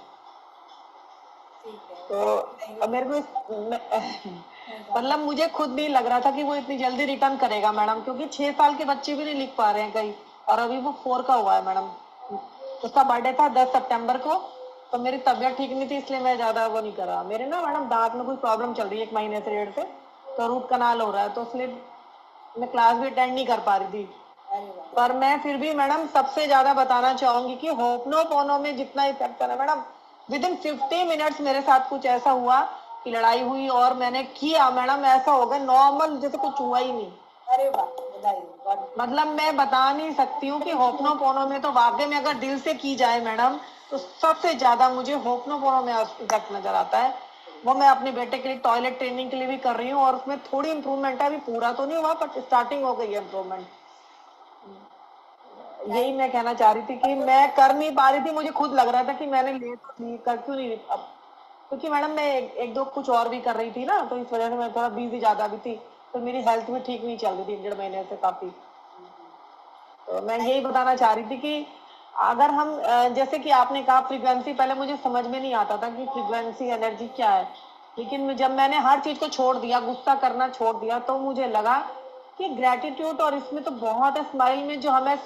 तो अब मेरे को मतलब मुझे खुद नहीं लग रहा था कि वो इतनी जल्दी रिटर्न करेगा मैडम, क्योंकि 6 साल के बच्चे भी नहीं लिख पा रहे हैं कहीं, और अभी वो 4 का हुआ है मैडम। उसका बर्थडे था 10 सितंबर को, तो मेरी तबीयत ठीक नहीं थी, इसलिए मैं ज्यादा वो नहीं करा। मेरे ना मैडम दांत में कोई प्रॉब्लम चल रही है 1 महीने से, 1.5 से, तो रूट कनाल हो रहा है, तो इसलिए मैं क्लास भी अटेंड नहीं कर पा रही थी। पर मैं फिर भी मैडम सबसे ज्यादा बताना चाहूंगी कि होपनोपोनो में जितना इफेक्ट है मैडम, विद इन 50 मिनट्स मेरे साथ कुछ ऐसा हुआ कि लड़ाई हुई और मैंने किया मैडम, ऐसा हो गया नॉर्मल जैसे कुछ हुआ ही नहीं। अरे वाह, बधाई। मतलब मैं बता नहीं सकती हूँ कि होपनोपोनो में तो वाकई में अगर दिल से की जाए मैडम, तो सबसे ज्यादा मुझे होपनोपोनो में इफेक्ट नजर आता है। वो मैं अपने बेटे के लिए टॉयलेट ट्रेनिंग के लिए भी कर रही हूँ, और उसमें थोड़ी इंप्रूवमेंट है, अभी पूरा तो नहीं हुआ बट स्टार्टिंग हो गई है इंप्रूवमेंट। यही मैं कहना चाह रही थी कि मैं कर नहीं पा रही थी, मुझे खुद लग रहा था कि मैंने ले तो ली, कर क्यों नहीं अब, क्योंकि मैडम मैं एक दो कुछ और भी कर रही थी ना, तो इस वजह से मैं थोड़ा बिजी ज्यादा भी थी, तो मेरी हेल्थ भी ठीक नहीं चल रही थी 1.5 महीने से काफी। तो मैं यही बताना चाह रही थी कि अगर हम जैसे कि आपने कहा फ्रीक्वेंसी, पहले मुझे समझ में नहीं आता था कि फ्रीक्वेंसी एनर्जी क्या है, लेकिन जब मैंने हर चीज को छोड़ दिया, गुस्सा करना छोड़ दिया, तो मुझे लगा कि ग्रेटिट्यूड, और इसमें तो बहुत है स्माइल में, जो हमें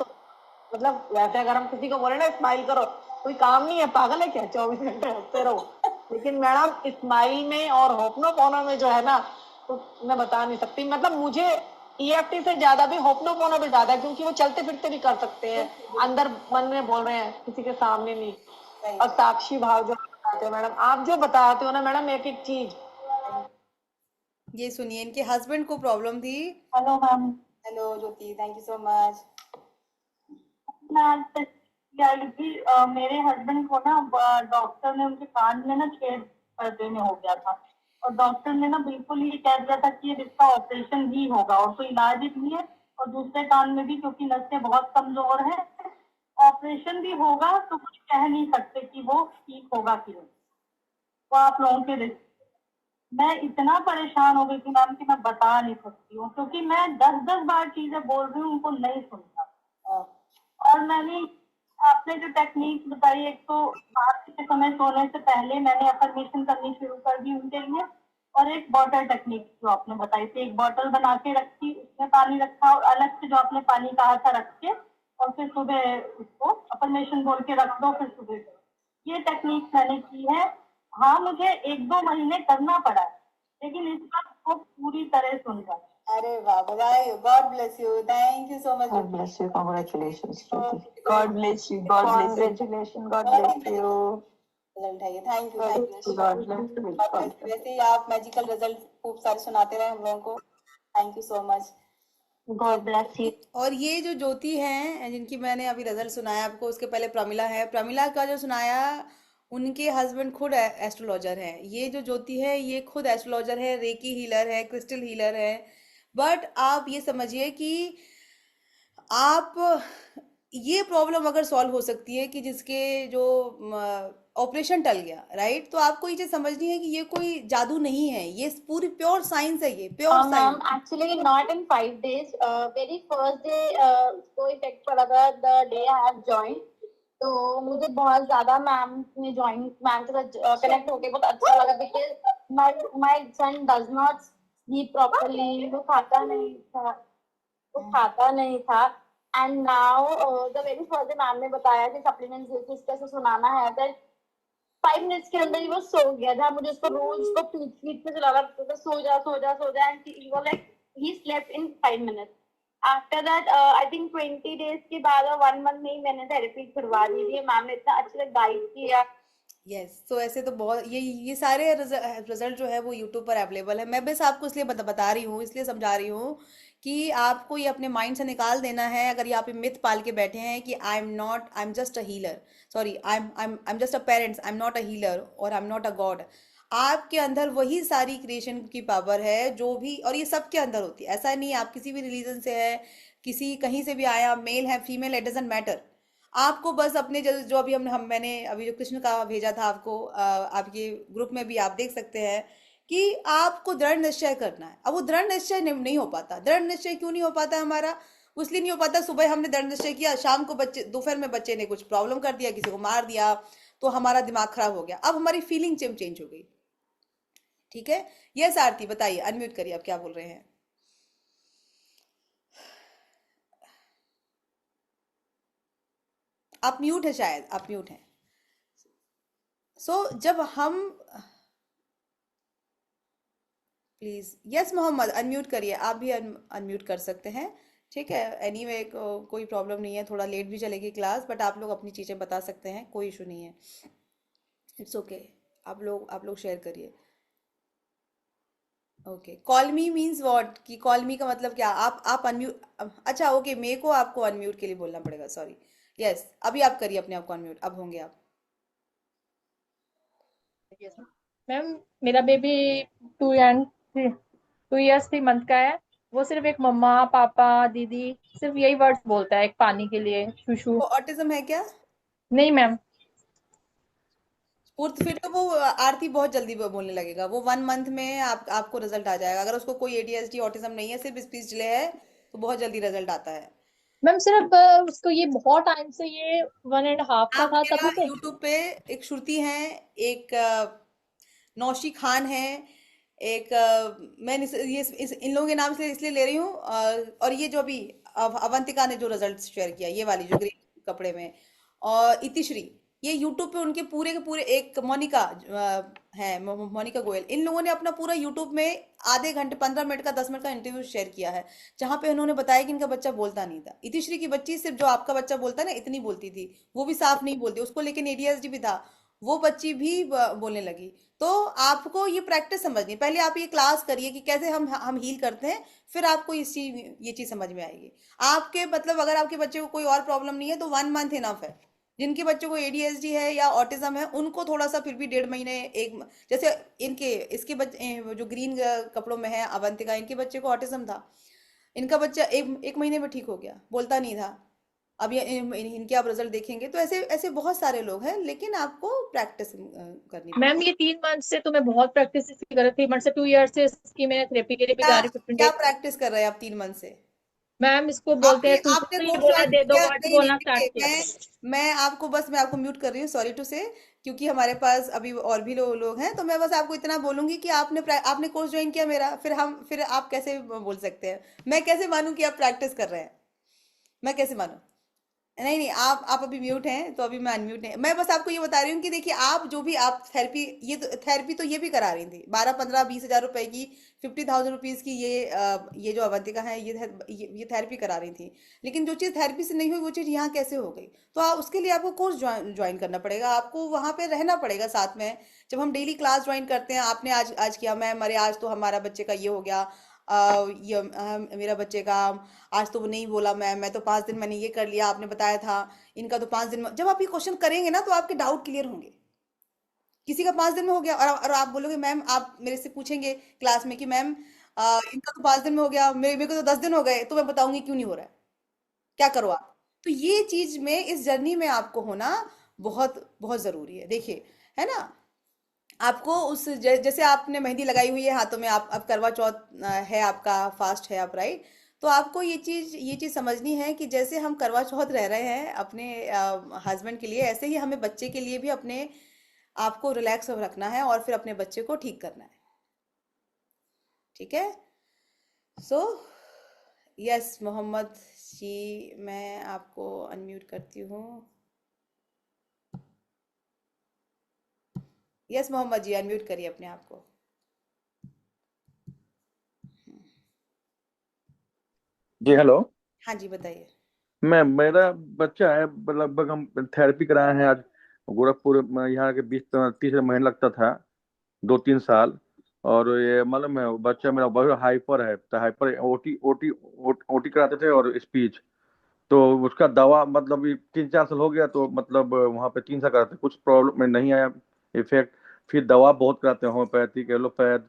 मतलब वैसे अगर हम किसी को बोले ना स्माइल करो, कोई काम नहीं है, पागल है क्या 24 घंटे हंसते रहो, लेकिन मैडम स्माइल में और होपनोपोनो में जो है ना, तो मैं बता नहीं सकती। मतलब मुझे EFT से ज्यादा भी होपनोपोनो में ज्यादा, क्योंकि वो चलते फिरते भी कर सकते हैं, अंदर मन में बोल रहे हैं, किसी के सामने नहीं। और साक्षी भाव जो बताते हो मैडम, आप जो बताते हो ना मैडम एक एक चीज। ये सुनिए, इनके हस्बैंड को प्रॉब्लम थी। Hello ma'am. Hello Jyoti, thank you so much. मेरे हस्बैंड को ना डॉक्टर ने उनके कान में ना छेद पर्दे में हो गया था, और डॉक्टर ने ना बिल्कुल ही कह दिया था कि इसका ऑपरेशन ही होगा, और कोई इलाज ही नहीं है। और दूसरे कान में भी, क्योंकि नसें बहुत कमजोर है, ऑपरेशन भी होगा तो कुछ कह नहीं सकते कि वो ठीक होगा कि नहीं। तो आप लोगों के रिस्क, मैं इतना परेशान हो गई थी मैम कि मैं बता नहीं सकती हूँ, क्योंकि मैं 10-10 बार चीजें बोल रही हूँ, उनको नहीं सुनता। और मैंने आपने जो टेक्निक बताई, एक तो रात के समय सोने से पहले मैंने अफर्मेशन करनी शुरू कर दी उनके लिए, और एक बॉटल टेक्निक जो आपने बताई थी, एक बॉटल बना के रखी, उसमें पानी रखा, और अलग से जो आपने पानी कहा था रख के, और फिर सुबह उसको अफर्मेशन बोल के रख दो, फिर सुबह करो। ये टेक्निक मैंने की है। हाँ, मुझे 1-2 महीने करना पड़ा है, लेकिन इस बार वो पूरी तरह सुन गए। अरे वाह, बधाई, God bless you, thank you so much. God bless you. Congratulations, Shruti. God bless you. God bless you. Congratulations. God bless you. Result उठाइए, thank you, God thank bless you. God bless you. You. वैसे ही आप magical result खूब सारे सुनाते रहे हम लोगों को, thank you so much. God bless you. और ये जो ज्योति हैं जिनकी मैंने अभी रिजल्ट सुनाया आपको, उसके पहले प्रमिला है, प्रमिला का जो सुनाया, उनके हस्बैंड खुद एस्ट्रोलॉजर हैं। ये जो ज्योति है ये खुद एस्ट्रोलॉजर है, रेकी हीलर है, क्रिस्टल हीलर है। बट आप ये समझिए कि आप, ये प्रॉब्लम अगर सॉल्व हो सकती है कि जिसके जो ऑपरेशन टल गया, राइट, तो आपको ये चीज समझनी है कि ये कोई जादू नहीं है, ये पूरी प्योर साइंस है, ये pure Ma'am, science. actually not in 5 days. Very first day को इफेक्ट पड़ा था, the day I have joined. तो मुझे बहुत ज्यादा मैम ने ज्वाइन, मैम के साथ कनेक्ट होके बहुत अच्छा लगा, because my son does not sleep properly, वो खाता नहीं था, and now the very first day ma'am ने बताया कि सप्लीमेंट्स किस तरह से सुनाना है, दैट 5 मिनट्स के अंदर ही वो सो गया था। मुझे उसको रोज उसको पीठ पे चला रहा था, सो जा सो जा सो जा, and he was like he slept in 5 minutes. After that I think 20 days के बाद और 1 month में ही मैंने थेरेपी करवा दी थी। मैम ने इतना अच्छे से गाइड किया। यस, तो ऐसे तो बहुत ये सारे रिजल्ट जो है वो यूट्यूब पर अवेलेबल है। मैं बस आपको इसलिए बता रही हूँ, इसलिए समझा रही हूँ कि आपको ये अपने माइंड से निकाल देना है। अगर ये आप मिथ पाल के बैठे हैं कि I am not, I am just a healer, sorry, I am just a parents, I am not a healer और I am not a god. आपके अंदर वही सारी क्रिएशन की पावर है जो भी, और ये सबके अंदर होती है। ऐसा नहीं आप किसी भी रिलीजन से है, किसी कहीं से भी आया, मेल है फीमेल, इट डजेंट मैटर। आपको बस अपने जो अभी मैंने अभी जो कृष्ण का भेजा था आपको, आपके ग्रुप में भी आप देख सकते हैं कि आपको दृढ़ निश्चय करना है। अब वो दृढ़ निश्चय नहीं हो पाता। दृढ़ निश्चय क्यों नहीं हो पाता हमारा? इसलिए नहीं हो पाता, सुबह हमने दृढ़ निश्चय किया, शाम को बच्चे, दोपहर में बच्चे ने कुछ प्रॉब्लम कर दिया, किसी को मार दिया, तो हमारा दिमाग खराब हो गया। अब हमारी फीलिंग चेंज हो गई। ठीक है, यस आरती बताइए, अनम्यूट करिए, आप क्या बोल रहे हैं? आप म्यूट है, शायद आप म्यूट हैं। जब हम, प्लीज, यस मोहम्मद अनम्यूट करिए, आप भी अनम्यूट कर सकते हैं। ठीक है, एनीवे कोई प्रॉब्लम नहीं है, थोड़ा लेट भी चलेगी क्लास, बट आप लोग अपनी चीज़ें बता सकते हैं, कोई इशू नहीं है, इट्स ओके। आप लोग शेयर करिए। Okay, call me means what? कि कॉल मी का मतलब क्या? आप अनम्यूट, अच्छा ओके, मेरे को आपको अनम्यूट के लिए बोलना पड़ेगा, सॉरी। यस, अभी आप करिए अपने आप को अनम्यूट, अब होंगे आप। मैम, मेरा बेबी 2 ईयर्स 3 मंथ का है। वो सिर्फ एक मम्मा पापा दीदी सिर्फ यही वर्ड्स बोलता है, एक पानी के लिए शूशू। वो ऑटिज्म है क्या? नहीं मैम। फिर तो वो आरती बहुत जल्दी वो बोलने लगेगा। वो 1 मंथ में आपको रिजल्ट आ जाएगा। अगर उसको कोई एडीएचडी ऑटिज्म नहीं है, सिर्फ स्पीच डिले है, तो बहुत जल्दी रिजल्ट आता है। मैम सिर्फ उसको ये बहुत टाइम से ये 1.5 का आप था क्या तभी से। यूट्यूब पे एक श्रुति है, एक नौशी खान है, एक मैं इन लोगों के नाम से इसलिए ले रही हूँ, और ये जो अभी अवंतिका ने जो रिजल्ट शेयर किया, ये वाली जो ग्रीन कपड़े में, और इतिश्री, ये यूट्यूब पे उनके पूरे के पूरे, एक मोनिका है, मोनिका गोयल, इन लोगों ने अपना पूरा यूट्यूब में आधे घंटे 15 मिनट का 10 मिनट का इंटरव्यू शेयर किया है, जहां पे उन्होंने बताया कि इनका बच्चा बोलता नहीं था। इतिश्री की बच्ची सिर्फ जो आपका बच्चा बोलता है ना, इतनी बोलती थी, वो भी साफ नहीं बोलती, उसको लेकिन एडीएचडी भी था, वो बच्ची भी बोलने लगी। तो आपको ये प्रैक्टिस समझनी है। पहले आप ये क्लास करिए कि कैसे हम हील करते हैं, फिर आपको ये चीज समझ में आएगी। आपके मतलब अगर आपके बच्चे को कोई और प्रॉब्लम नहीं है तो 1 मंथ इनफ है। जिनके बच्चों को एडीएचडी है या ऑटिज्म है, उनको थोड़ा सा फिर भी 1.5 महीने, एक, जैसे इसके बच्चे जो ग्रीन कपड़ों में है अवंतिका, इनके बच्चे को ऑटिज्म था, इनका बच्चा एक महीने में ठीक हो गया, बोलता नहीं था। अब ये इनके आप रिजल्ट देखेंगे तो ऐसे ऐसे बहुत सारे लोग हैं, लेकिन आपको प्रैक्टिस करनी मैम पड़ेगी। ये 3 मंथ से तो मैं बहुत प्रैक्टिस इसकी कर रही थी। 3 मंथ से 2 ईयर से इसकी मैं थेरेपी के लिए भी क्या जा रही हूँ 15 क्या डेज। प्रैक्टिस कर रहे हैं आप 3 मंथ से? मैम इसको बोलते आपने हैं कुछ आपने तो ये कोर्स बोला ज्वाइन दे दो किया? वर्ड्स नहीं नहीं, बोलना स्टार्ट देखिए, किया। मैं आपको बस, मैं आपको म्यूट कर रही हूँ, सॉरी, क्योंकि हमारे पास अभी और भी लोग हैं। तो मैं बस आपको इतना बोलूंगी कि आपने कोर्स ज्वाइन किया मेरा, फिर आप कैसे बोल सकते हैं? मैं कैसे मानूं कि आप प्रैक्टिस कर रहे हैं? मैं कैसे मानूं? नहीं नहीं, आप अभी म्यूट हैं तो अभी मैं अनम्यूट नहीं, मैं बस आपको ये बता रही हूँ कि देखिए आप जो भी आप थेरेपी, थेरेपी तो ये भी करा रही थी 12 15 20 हजार रुपए की, 50,000 रुपीज की, ये जो अवंतिका है ये थेरेपी करा रही थी। लेकिन जो चीज़ थेरेपी से नहीं हुई वो चीज़ यहाँ कैसे हो गई? तो उसके लिए आपको कोर्स ज्वाइन करना पड़ेगा, आपको वहाँ पे रहना पड़ेगा साथ में। जब हम डेली क्लास ज्वाइन करते हैं, आपने आज आज किया, मैम अरे आज तो हमारा बच्चे का ये हो गया, मेरा बच्चे का आज तो वो नहीं बोला, मैं तो 5 दिन मैंने ये कर लिया, आपने बताया था इनका तो 5 दिन में। जब आप ये क्वेश्चन करेंगे ना तो आपके डाउट क्लियर होंगे। किसी का 5 दिन में हो गया और आप बोलोगे मैम, आप मेरे से पूछेंगे क्लास में कि मैम इनका तो 5 दिन में हो गया, मेरे को तो 10 दिन हो गए, तो मैं बताऊंगी क्यों नहीं हो रहा है, क्या करो आप। तो ये चीज में, इस जर्नी में आपको होना बहुत बहुत जरूरी है, देखिए, है ना। आपको जैसे आपने मेहंदी लगाई हुई है हाथों में, आप अब करवा चौथ है आपका, फास्ट है आप, राइट। तो आपको ये चीज समझनी है कि जैसे हम करवा चौथ रह रहे हैं अपने हस्बैंड के लिए, ऐसे ही हमें बच्चे के लिए भी अपने आपको रिलैक्स रखना है और फिर अपने बच्चे को ठीक करना है। ठीक है। सो यस मोहम्मद जी, मैं आपको अनम्यूट करती हूँ। यस मोहम्मद जी, अनम्यूट करिए अपने आप को। जी हेलो। हाँ जी, बताइए। मेरा बच्चा है, लगभग हम थेरेपी कराए हैं आज गोरखपुर में। यहाँ के 20 30 महीने लगता था, 2 3 साल। और ये मालूम है, बच्चा मेरा बहुत हाइपर है, तो हाइपर ओटी कराते थे और स्पीच। तो उसका दवा मतलब ये 3 4 साल हो गया, तो मतलब वहाँ पे 3 साल कराते, कुछ प्रॉब्लम में नहीं आया इफेक्ट। फिर दवा बहुत कराते हैं, होम्योपैथिक, एलोपैथ,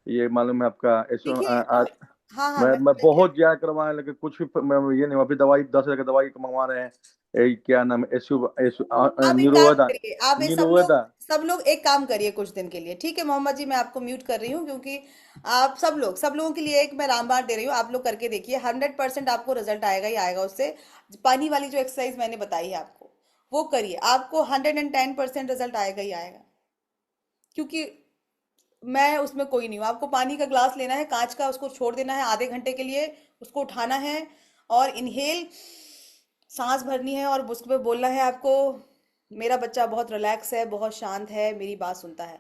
ये मालूम है आपका देखिए हाँ हाँ, मैं मैं कह बहुत ज्यादा करवाए, लेकिन कुछ भी ये नहीं। अभी दवाई 10 हजार की दवाई मंगवा रहे हैं। क्या नाम है, आप एक काम निरोवेदा। करिए, आप ये निरोवेदा। सब लोग एक काम करिए कुछ दिन के लिए, ठीक है मोहम्मद जी, मैं आपको म्यूट कर रही हूँ क्योंकि आप सब लोगों के लिए एक मैं रामबाण दे रही हूँ, आप लोग करके देखिए, 100% आपको रिजल्ट आएगा ही आएगा उससे। पानी वाली जो एक्सरसाइज मैंने बताई है आपको, वो करिए, आपको 110% रिजल्ट आएगा ही आएगा। क्योंकि मैं उसमें कोई नहीं हूँ, आपको पानी का ग्लास लेना है कांच का, उसको छोड़ देना है आधे घंटे के लिए, उसको उठाना है और इनहेल सांस भरनी है और उस पे बोलना है आपको, मेरा बच्चा बहुत रिलैक्स है, बहुत शांत है, मेरी बात सुनता है।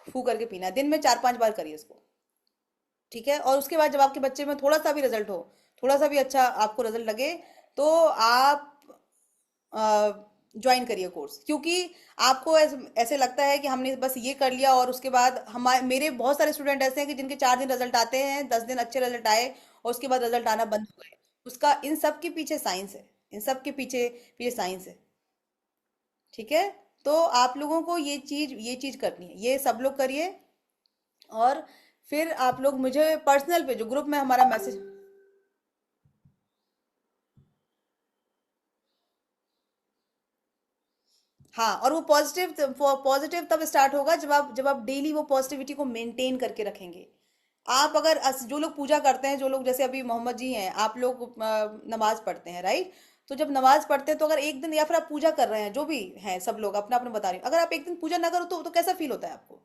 फू करके पीना है, दिन में 4 5 बार करिए इसको। ठीक है। और उसके बाद जब आपके बच्चे में थोड़ा सा भी रिजल्ट हो, थोड़ा सा भी अच्छा आपको रिजल्ट लगे, तो आप ज्वाइन करिए कोर्स। क्योंकि आपको ऐसे लगता है कि हमने बस ये कर लिया और उसके बाद हमारे मेरे बहुत सारे स्टूडेंट ऐसे हैं कि जिनके 4 दिन रिजल्ट आते हैं, 10 दिन अच्छे रिजल्ट आए और उसके बाद रिजल्ट आना बंद हो गए। उसका इन सब के पीछे साइंस है, इन सब के पीछे पीछे साइंस है। ठीक है। तो आप लोगों को ये चीज करनी है, ये सब लोग करिए। और फिर आप लोग मुझे पर्सनल पे जो ग्रुप में हमारा मैसेज, हाँ, और वो पॉजिटिव तब स्टार्ट होगा जब आप डेली वो पॉजिटिविटी को मेंटेन करके रखेंगे। आप अगर जो लोग पूजा करते हैं, जो लोग जैसे अभी मोहम्मद जी हैं, आप लोग नमाज पढ़ते हैं, राइट। तो जब नमाज पढ़ते हैं तो अगर एक दिन, या फिर आप पूजा कर रहे हैं, जो भी हैं सब लोग अपना अपना बता रही हूँ, अगर आप एक दिन पूजा ना करो तो कैसा फील होता है आपको?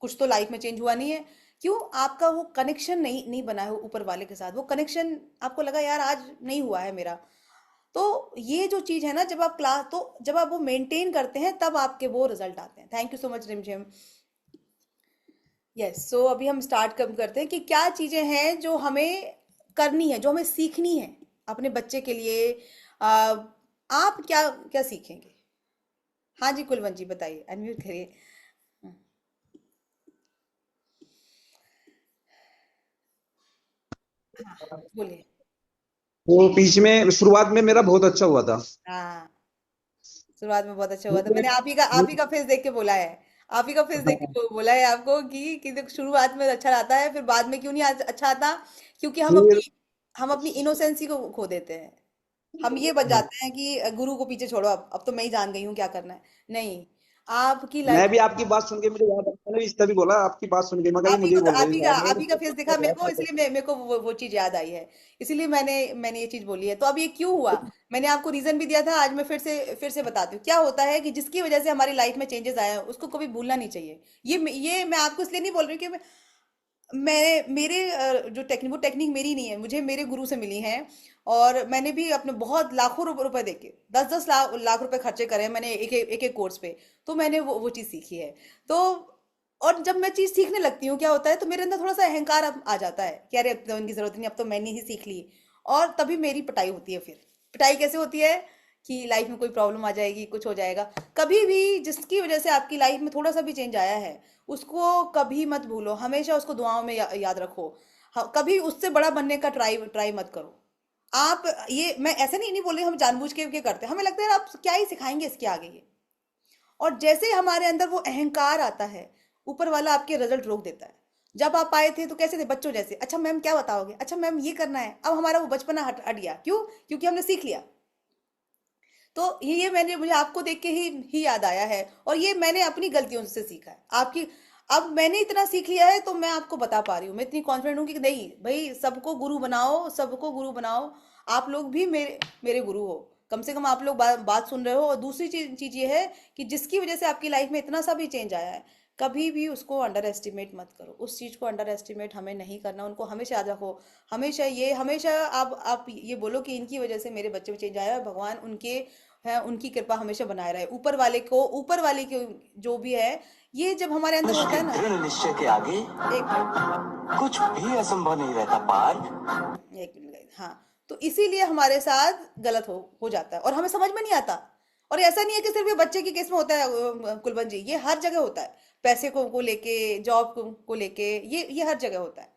कुछ तो लाइफ में चेंज हुआ नहीं है। क्यों? आपका वो कनेक्शन नहीं नहीं बना है ऊपर वाले के साथ, वो कनेक्शन आपको लगा यार आज नहीं हुआ है मेरा। तो ये जो चीज है ना, जब आप वो मेंटेन करते हैं तब आपके वो रिजल्ट आते हैं। थैंक यू सो मच रिमझिम। यस, सो अभी हम स्टार्ट कब करते हैं कि क्या चीजें हैं जो हमें करनी है, जो हमें सीखनी है अपने बच्चे के लिए। आ, आप क्या क्या सीखेंगे? हाँ जी, कुलवंत जी बताइए, अनम्यूट करिए। हाँ, बोलिए। वो बीच में शुरुआत में मेरा बहुत अच्छा हुआ था। हाँ, शुरुआत में बहुत अच्छा हुआ था, मैंने आप ही का फेस देख के बोला है। आप ही का फेस देख के बोला है आपको कि देखो, शुरुआत में अच्छा आता है, फिर बाद में क्यों नहीं अच्छा आता? क्योंकि फिर हम अपनी इनोसेंसी को खो देते हैं। हम ये बन जाते हैं कि गुरु को पीछे छोड़ो, अब तो मैं ही जान गई हूँ क्या करना है। नहीं, आपकी मैं लाइफ, भी आपकी बात सुन के मुझे याद आया, मैंने भी इस तभी बोला आपकी बात सुन के, मैं कहा ये मुझे ही बोल रही है, मैं आप ही का फेस दिखा मेरे को, इसलिए मेरे को वो चीज याद आई है। इसीलिए मैंने ये चीज बोली है। तो अब ये क्यों हुआ, मैंने आपको रीजन भी दिया था, आज मैं फिर से बताती हूँ। क्या होता है कि जिसकी वजह से हमारी लाइफ में चेंजेस आए हैं उसको कभी भूलना नहीं चाहिए। ये मैं आपको इसलिए नहीं बोल रही हूँ कि मेरे जो टेक्निक, वो टेक्निक मेरी नहीं है, मुझे मेरे गुरु से मिली है। और मैंने भी अपने बहुत लाखों रुपए देके 10-10 लाख रुपए खर्चे करे हैं मैंने एक कोर्स पे। तो मैंने वो चीज़ सीखी है। तो और जब मैं चीज़ सीखने लगती हूँ क्या होता है, तो मेरे अंदर थोड़ा सा अहंकार अब आ जाता है कि अरे अब तो इनकी जरूरत नहीं, अब तो मैंने ही सीख ली। और तभी मेरी पिटाई होती है। फिर पिटाई कैसे होती है कि लाइफ में कोई प्रॉब्लम आ जाएगी, कुछ हो जाएगा। कभी भी जिसकी वजह से आपकी लाइफ में थोड़ा सा भी चेंज आया है, उसको कभी मत भूलो, हमेशा उसको दुआओं में याद रखो। कभी उससे बड़ा बनने का ट्राई ट्राई मत करो। आप ये, मैं ऐसे नहीं बोल रही हम जानबूझ के करते हैं, हमें लगता है यार आप क्या ही सिखाएंगे इसके आगे ये। और जैसे हमारे अंदर वो अहंकार आता है, ऊपर वाला आपके रिजल्ट रोक देता है। जब आप आए थे तो कैसे थे, बच्चों जैसे, अच्छा मैम क्या बताओगे, अच्छा मैम ये करना है। अब हमारा वो बचपना हट गया, क्यों? क्योंकि हमने सीख लिया। तो ये मैंने, मुझे आपको देख के ही याद आया है। और ये मैंने अपनी गलतियों से सीखा है। आपकी, अब मैंने इतना सीख लिया है तो मैं आपको बता पा रही हूँ, मैं इतनी कॉन्फिडेंट हूँ कि नहीं भाई, सबको गुरु बनाओ, सबको गुरु बनाओ। आप लोग भी मेरे मेरे गुरु हो। कम से कम आप लोग बात सुन रहे हो। और दूसरी चीज ये है कि जिसकी वजह से आपकी लाइफ में इतना सा भी चेंज आया है, कभी भी उसको अंडर एस्टिमेट मत करो। उस चीज को अंडर एस्टिमेट हमें नहीं करना। उनको हमेशा याद रखो। हमेशा आप ये बोलो कि इनकी वजह से मेरे बच्चे में चेंज आया है, भगवान उनके है, उनकी कृपा हमेशा बनाए रहे। ऊपर वाले को जो भी है, ये जब हमारे अंदर मनुष्य होता है के ना। दृढ़ निश्चय के आगे एक मिनट, कुछ भी असंभव नहीं रहता पार। एक मिनट, हाँ। तो इसीलिए हमारे साथ गलत हो जाता है और हमें समझ में नहीं आता। और ऐसा नहीं है कि सिर्फ ये बच्चे की केस में होता है कुलबंत जी, ये हर जगह होता है। पैसे को लेके, जॉब को लेके, ये हर जगह होता है।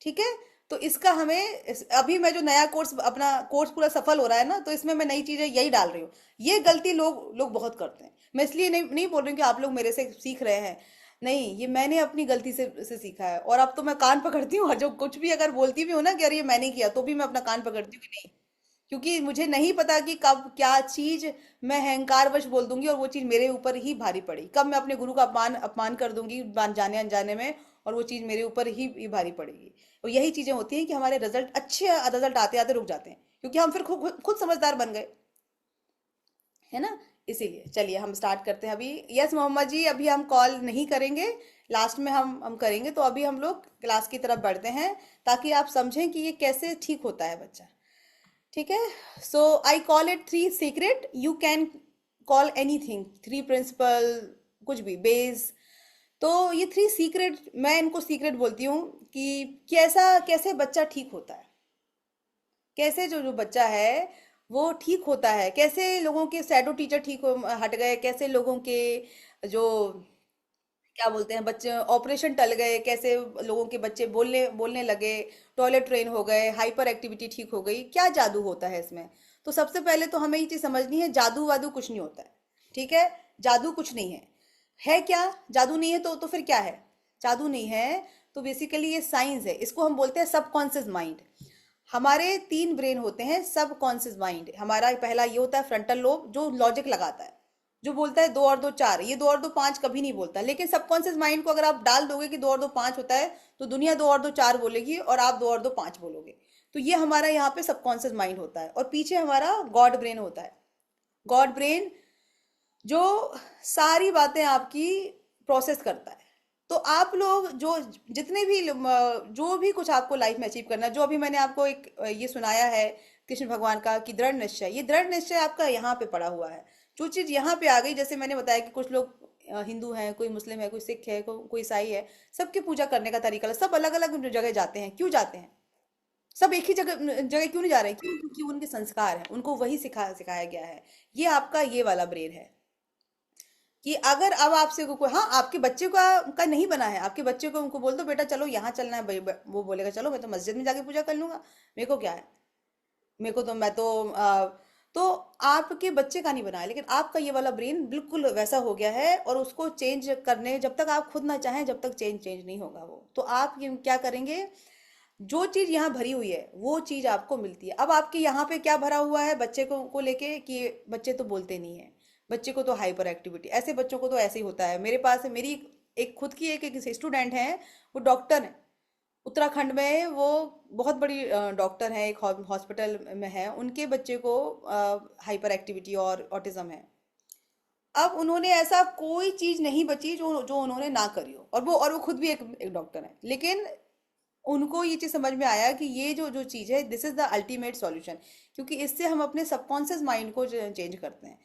ठीक है। तो इसका हमें अभी मैं जो नया कोर्स, अपना कोर्स पूरा सफल हो रहा है ना, तो इसमें मैं नई चीजें यही डाल रही हूँ। ये गलती लोग लोग बहुत करते हैं। मैं इसलिए नहीं बोल रही हूँ कि आप लोग मेरे से सीख रहे हैं। नहीं, ये मैंने अपनी गलती से सीखा है। और अब तो मैं कान पकड़ती हूँ, और जो कुछ भी अगर बोलती भी हूँ ना कि अरे ये मैंने किया, तो भी मैं अपना कान पकड़ती हूँ कि नहीं। क्योंकि मुझे नहीं पता कि कब क्या चीज मैं अहंकारवश बोल दूंगी और वो चीज मेरे ऊपर ही भारी पड़ी, कब मैं अपने गुरु का अपमान अपमान कर दूंगी जाने अनजाने में, और वो चीज मेरे ऊपर ही भारी पड़ेगी। और यही चीजें होती हैं कि हमारे रिजल्ट, अच्छे रिजल्ट आते आते रुक जाते हैं, क्योंकि हम फिर खुद समझदार बन गए, है ना। इसीलिए चलिए हम स्टार्ट करते हैं अभी। यस मोहम्मद जी, अभी हम कॉल नहीं करेंगे, लास्ट में हम करेंगे। तो अभी हम लोग क्लास की तरफ बढ़ते हैं, ताकि आप समझें कि ये कैसे ठीक होता है बच्चा। ठीक है। So I call it three secret, you can call anything, three principle, कुछ भी बेस। तो ये थ्री सीक्रेट, मैं इनको सीक्रेट बोलती हूँ कि कैसे बच्चा ठीक होता है, कैसे जो जो बच्चा है वो ठीक होता है, कैसे लोगों के शैडो टीचर हट गए, कैसे लोगों के जो क्या बोलते हैं बच्चे ऑपरेशन टल गए, कैसे लोगों के बच्चे बोलने बोलने लगे, टॉयलेट ट्रेन हो गए, हाइपर एक्टिविटी ठीक हो गई। क्या जादू होता है इसमें? तो सबसे पहले तो हमें ये चीज समझनी है, जादू वादू कुछ नहीं होता है। ठीक है। जादू कुछ नहीं है क्या? जादू नहीं है तो फिर क्या है? जादू नहीं है तो बेसिकली ये साइंस है। इसको हम बोलते हैं सबकॉन्शियस माइंड। हमारे तीन ब्रेन होते हैं सब कॉन्शियस माइंड। हमारा पहला ये होता है फ्रंटल लोब, जो लॉजिक लगाता है, जो बोलता है 2 और 2 4, ये 2 और 2 5 कभी नहीं बोलता। लेकिन सबकॉन्शियस माइंड को अगर आप डाल दोगे कि 2 और 2 5 होता है, तो दुनिया 2 और 2 4 बोलेगी और आप 2 और 2 5 बोलोगे। तो ये हमारा यहाँ पे सबकॉन्शियस माइंड होता है। और पीछे हमारा गॉड ब्रेन होता है। गॉड ब्रेन जो सारी बातें आपकी प्रोसेस करता है। तो आप लोग जो जितने भी जो भी कुछ आपको लाइफ में अचीव करना है, जो अभी मैंने आपको एक ये सुनाया है कृष्ण भगवान का कि दृढ़ निश्चय, ये दृढ़ निश्चय आपका यहाँ पे पड़ा हुआ है। जो चीज यहाँ पे आ गई, जैसे मैंने बताया कि कुछ लोग हिंदू हैं, कोई मुस्लिम है, कोई सिख है, कोई ईसाई है, सबके पूजा करने का तरीका अलग, सब अलग अलग जगह जाते हैं। क्यों जाते हैं? सब एक ही जगह जगह क्यों नहीं जा रहे? क्यों? क्योंकि उनके संस्कार हैं, उनको वही सिखाया गया है। ये आपका ये वाला ब्रेन है कि अगर अब आपसे कोई, हाँ आपके बच्चे का नहीं बना है, आपके बच्चे को उनको बोल दो बेटा चलो यहाँ चलना है, वो बोलेगा चलो मैं तो मस्जिद में जाके पूजा कर लूंगा, मेरे को क्या है, मेरे को तो मैं तो आपके बच्चे का नहीं बना है। लेकिन आपका ये वाला ब्रेन बिल्कुल वैसा हो गया है, और उसको चेंज करने जब तक आप खुद ना चाहें, जब तक चेंज नहीं होगा वो। तो आप ये क्या करेंगे, जो चीज यहाँ भरी हुई है वो चीज आपको मिलती है। अब आपके यहाँ पे क्या भरा हुआ है बच्चे को लेके कि बच्चे तो बोलते नहीं है, बच्चे को तो हाइपर एक्टिविटी, ऐसे बच्चों को तो ऐसे ही होता है। मेरे पास मेरी एक खुद की एक स्टूडेंट है, वो डॉक्टर है उत्तराखंड में, वो बहुत बड़ी डॉक्टर है, एक हॉस्पिटल में है। उनके बच्चे को हाइपर एक्टिविटी और ऑटिज्म है। अब उन्होंने ऐसा कोई चीज नहीं बची जो जो उन्होंने ना करी हो, और वो खुद भी एक डॉक्टर है। लेकिन उनको ये चीज समझ में आया कि ये जो जो चीज है, this is the ultimate solution, क्योंकि इससे हम अपने सबकॉन्शियस माइंड को चेंज करते हैं।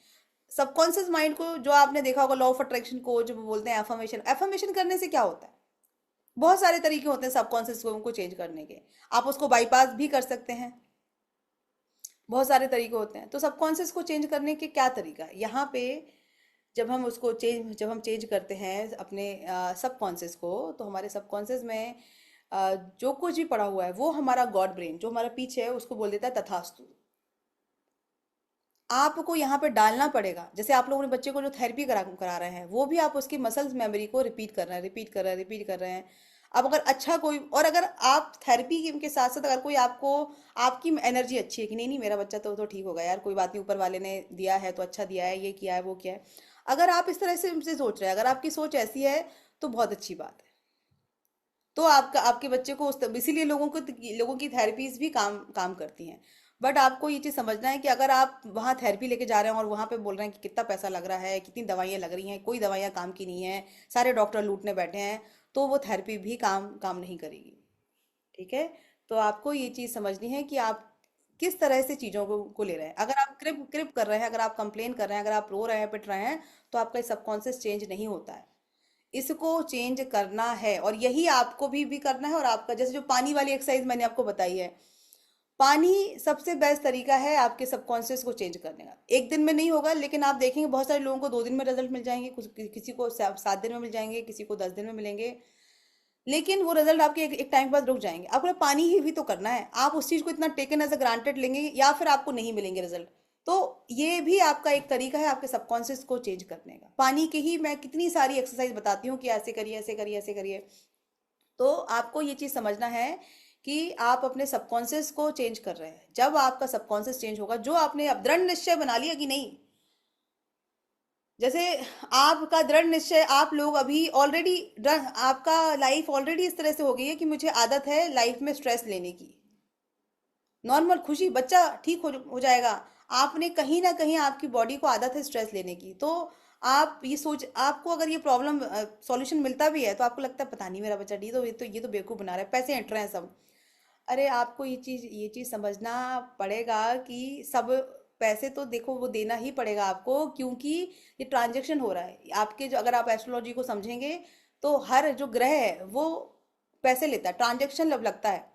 सबकॉन्शियस माइंड को, जो आपने देखा होगा लॉ ऑफ अट्रैक्शन को जो बोलते हैं एफर्मेशन, एफर्मेशन करने से क्या होता है, बहुत सारे तरीके होते हैं सबकॉन्शियस को चेंज करने के। आप उसको बाईपास भी कर सकते हैं, बहुत सारे तरीके होते हैं। तो सबकॉन्शियस को चेंज करने के क्या तरीका है यहाँ पे, जब हम चेंज करते हैं अपने सबकॉन्शियस को, तो हमारे सबकॉन्शियस में जो कुछ भी पड़ा हुआ है वो हमारा गॉड ब्रेन जो हमारा पीछे है उसको बोल देता है तथास्तु। आपको यहाँ पे डालना पड़ेगा, जैसे आप लोगों ने बच्चे को जो थेरेपी करा रहे हैं, वो भी आप उसकी मसल्स मेमोरी को रिपीट कर रहे हैं, रिपीट कर रहे हैं, रिपीट कर रहे हैं। अब अगर अच्छा कोई, और अगर आप थेरेपी के साथ साथ अगर कोई आपको, आपकी एनर्जी अच्छी है कि नहीं नहीं मेरा बच्चा तो ठीक होगा यार, कोई बात नहीं, ऊपर वाले ने दिया है तो अच्छा दिया है, ये किया है वो किया है, अगर आप इस तरह से सोच रहे हैं, अगर आपकी सोच ऐसी है तो बहुत अच्छी बात है। तो आपका, आपके बच्चे को इसीलिए लोगों की थेरेपीज भी काम काम करती हैं। बट आपको ये चीज़ समझना है कि अगर आप वहाँ थेरेपी लेके जा रहे हैं और वहाँ पे बोल रहे हैं कि कितना पैसा लग रहा है, कितनी दवाइयाँ लग रही हैं, कोई दवाइयाँ काम की नहीं है, सारे डॉक्टर लूटने बैठे हैं, तो वो थेरेपी भी काम काम नहीं करेगी। ठीक है, तो आपको ये चीज़ समझनी है कि आप किस तरह से चीज़ों को ले रहे हैं। अगर आप क्रिप क्रिप कर रहे हैं, अगर आप कंप्लेन कर रहे हैं, अगर आप रो रहे हैं, पिट रहे हैं, तो आपका सबकॉन्शियस चेंज नहीं होता है। इसको चेंज करना है, और यही आपको भी करना है। और आपका जैसे जो पानी वाली एक्सरसाइज मैंने आपको बताई है, पानी सबसे बेस्ट तरीका है आपके सबकॉन्शियस को चेंज करने का। एक दिन में नहीं होगा, लेकिन आप देखेंगे बहुत सारे लोगों को 2 दिन में रिजल्ट मिल जाएंगे, किसी को 7 दिन में मिल जाएंगे, किसी को 10 दिन में मिलेंगे, लेकिन वो रिजल्ट आपके एक टाइम के बाद रुक जाएंगे। आपको पानी ही भी तो करना है, आप उस चीज़ को इतना टेकन एज अ ग्रांटेड लेंगे, या फिर आपको नहीं मिलेंगे रिजल्ट। तो ये भी आपका एक तरीका है आपके सबकॉन्शियस को चेंज करने का। पानी के ही मैं कितनी सारी एक्सरसाइज बताती हूँ कि ऐसे करिए, ऐसे करिए, ऐसे करिए। तो आपको ये चीज़ समझना है कि आप अपने सबकॉन्शियस को चेंज कर रहे हैं। जब आपका सबकॉन्शियस चेंज होगा, जो आपने अब दृढ़ निश्चय बना लिया कि नहीं, जैसे आपका दृढ़ निश्चय, आप लोग अभी ऑलरेडी, आपका लाइफ ऑलरेडी इस तरह से हो गई है कि मुझे आदत है लाइफ में स्ट्रेस लेने की, नॉर्मल खुशी, बच्चा ठीक हो जाएगा। आपने कहीं ना कहीं आपकी बॉडी को आदत है स्ट्रेस लेने की, तो आप ये सोच, आपको अगर ये प्रॉब्लम सॉल्यूशन मिलता भी है तो आपको लगता है पता नहीं मेरा बच्चा डी, तो ये तो बेवकूफ़ बना रहा है, पैसे हट रहे हैं सब। अरे आपको ये चीज़ समझना पड़ेगा कि सब पैसे तो देखो वो देना ही पड़ेगा आपको, क्योंकि ये ट्रांजैक्शन हो रहा है आपके, जो अगर आप एस्ट्रोलॉजी को समझेंगे तो हर जो ग्रह है वो पैसे लेता है, ट्रांजैक्शन लगता है।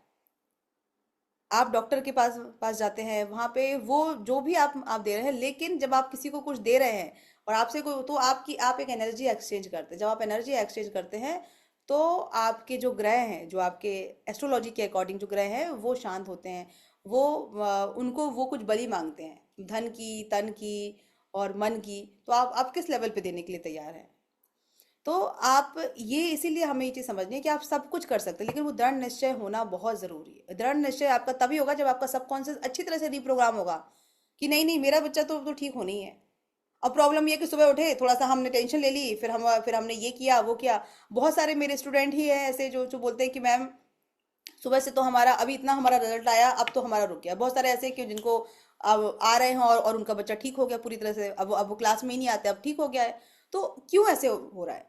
आप डॉक्टर के पास जाते हैं, वहां पे वो जो भी आप दे रहे हैं, लेकिन जब आप किसी को कुछ दे रहे हैं और आपसे को, तो आप एक एनर्जी एक्सचेंज करते हैं। जब आप एनर्जी एक्सचेंज करते हैं तो आपके जो ग्रह हैं, जो आपके एस्ट्रोलॉजी के अकॉर्डिंग जो ग्रह हैं वो शांत होते हैं। वो उनको वो कुछ बलि मांगते हैं, धन की, तन की और मन की। तो आप किस लेवल पे देने के लिए तैयार हैं? तो आप ये, इसीलिए हमें ये चीज़ समझनी है कि आप सब कुछ कर सकते हैं, लेकिन वो दृढ़ निश्चय होना बहुत ज़रूरी है। दृढ़ निश्चय आपका तभी होगा जब आपका सबकॉन्शियस अच्छी तरह से रिप्रोग्राम होगा कि नहीं नहीं मेरा बच्चा तो ठीक होना ही है। अब प्रॉब्लम ये है कि सुबह उठे, थोड़ा सा हमने टेंशन ले ली, फिर हमने ये किया वो किया। बहुत सारे मेरे स्टूडेंट ही हैं ऐसे जो जो बोलते हैं कि मैम सुबह से तो हमारा अभी इतना हमारा रिजल्ट आया, अब तो हमारा रुक गया। बहुत सारे ऐसे कि जिनको अब आ रहे हैं और उनका बच्चा ठीक हो गया पूरी तरह से, अब वो क्लास में ही नहीं आते, अब ठीक हो गया है। तो क्यों ऐसे हो रहा है?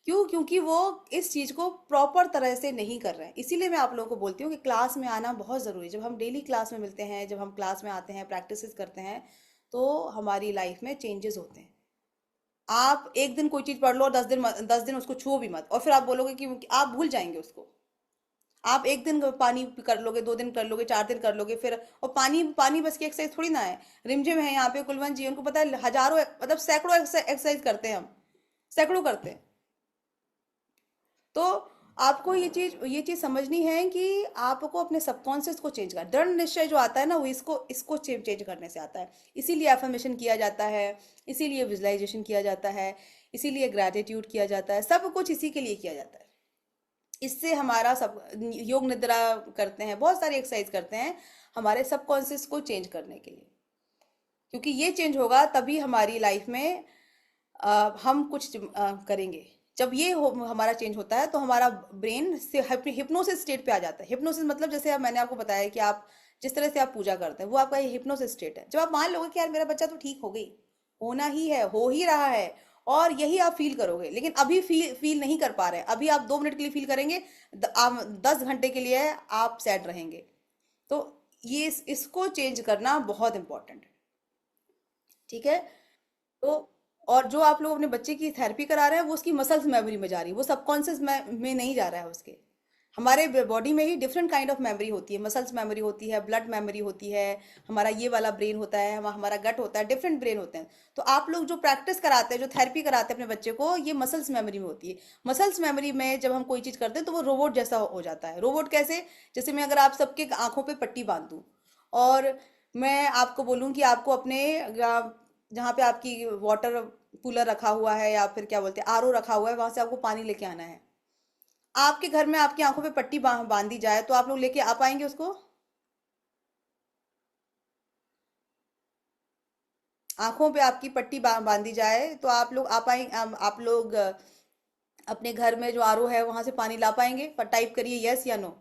क्यों? क्योंकि वो इस चीज़ को प्रॉपर तरह से नहीं कर रहे हैं। इसीलिए मैं आप लोगों को बोलती हूँ कि क्लास में आना बहुत ज़रूरी है। जब हम डेली क्लास में मिलते हैं, जब हम क्लास में आते हैं, प्रैक्टिसेस करते हैं, तो हमारी लाइफ में चेंजेस होते हैं। आप एक दिन कोई चीज़ पढ़ लो और 10 दिन उसको छुओ भी मत, और फिर आप बोलोगे कि आप भूल जाएंगे उसको। आप एक दिन पानी कर लोगे, 2 दिन कर लोगे, 4 दिन कर लोगे, फिर, और पानी पानी बस की एक्सरसाइज थोड़ी ना है। रिमझिम है यहाँ पे कुलवंत जी, उनको पता है हजारों, मतलब सैकड़ों एक्सरसाइज करते हैं हम, सैकड़ों करते हैं। तो आपको ये चीज समझनी है कि आपको अपने सबकॉन्शियस को चेंज करना। दृढ़ निश्चय जो आता है ना, वो इसको चेंज करने से आता है। इसीलिए एफर्मेशन किया जाता है, इसीलिए विजुअलाइजेशन किया जाता है, इसीलिए ग्रैटिट्यूड किया जाता है, सब कुछ इसी के लिए किया जाता है। इससे हमारा सब, योग निद्रा करते हैं, बहुत सारी एक्सरसाइज करते हैं हमारे सबकॉन्शियस को चेंज करने के लिए, क्योंकि ये चेंज होगा तभी हमारी लाइफ में हम कुछ करेंगे। जब ये हमारा चेंज होता है तो हमारा ब्रेन से हिप्नोसिस स्टेट पे आ जाता है। हिप्नोसिस मतलब, जैसे अब मैंने आपको बताया कि आप जिस तरह से आप पूजा करते हैं, वो आपका ये हिप्नोसिस स्टेट है। जब आप मान लोगे कि यार मेरा बच्चा तो ठीक हो गई, होना ही है, हो ही रहा है, और यही आप फील करोगे। लेकिन अभी फील नहीं कर पा रहे हैं, अभी आप 2 मिनट के लिए फील करेंगे, आप 10 घंटे के लिए आप सैड रहेंगे। तो ये इसको चेंज करना बहुत इंपॉर्टेंट है। ठीक है। तो और जो आप लोग अपने बच्चे की थेरेपी करा रहे हैं वो उसकी मसल्स मेमोरी में जा रही है, वो सबकॉन्शियस में नहीं जा रहा है उसके। हमारे बॉडी में ही डिफरेंट काइंड ऑफ मेमोरी होती है, मसल्स मेमोरी होती है, ब्लड मेमोरी होती है, हमारा ये वाला ब्रेन होता है, हमारा गट होता है, डिफरेंट ब्रेन होते हैं। तो आप लोग जो प्रैक्टिस कराते हैं, जो थेरेपी कराते हैं अपने बच्चे को, ये मसल्स मेमोरी में होती है। मसल्स मेमोरी में जब हम कोई चीज़ करते हैं तो वो रोबोट जैसा हो जाता है। रोबोट कैसे? जैसे मैं अगर आप सबके आंखों पे पट्टी बांध दूं और मैं आपको बोलूं कि आपको अपने जहाँ पे आपकी वाटर कूलर रखा हुआ है या फिर क्या बोलते हैं आरओ रखा हुआ है, वहां से आपको पानी लेके आना है। आपके घर में आपकी आंखों पे पट्टी बांधी जाए तो आप लोग लेके आ पाएंगे उसको? आंखों पे आपकी पट्टी बांधी जाए तो आप लोग आ पाएंगे? आप लोग अपने घर में जो आरओ है वहां से पानी ला पाएंगे? पर टाइप करिए यस या नो।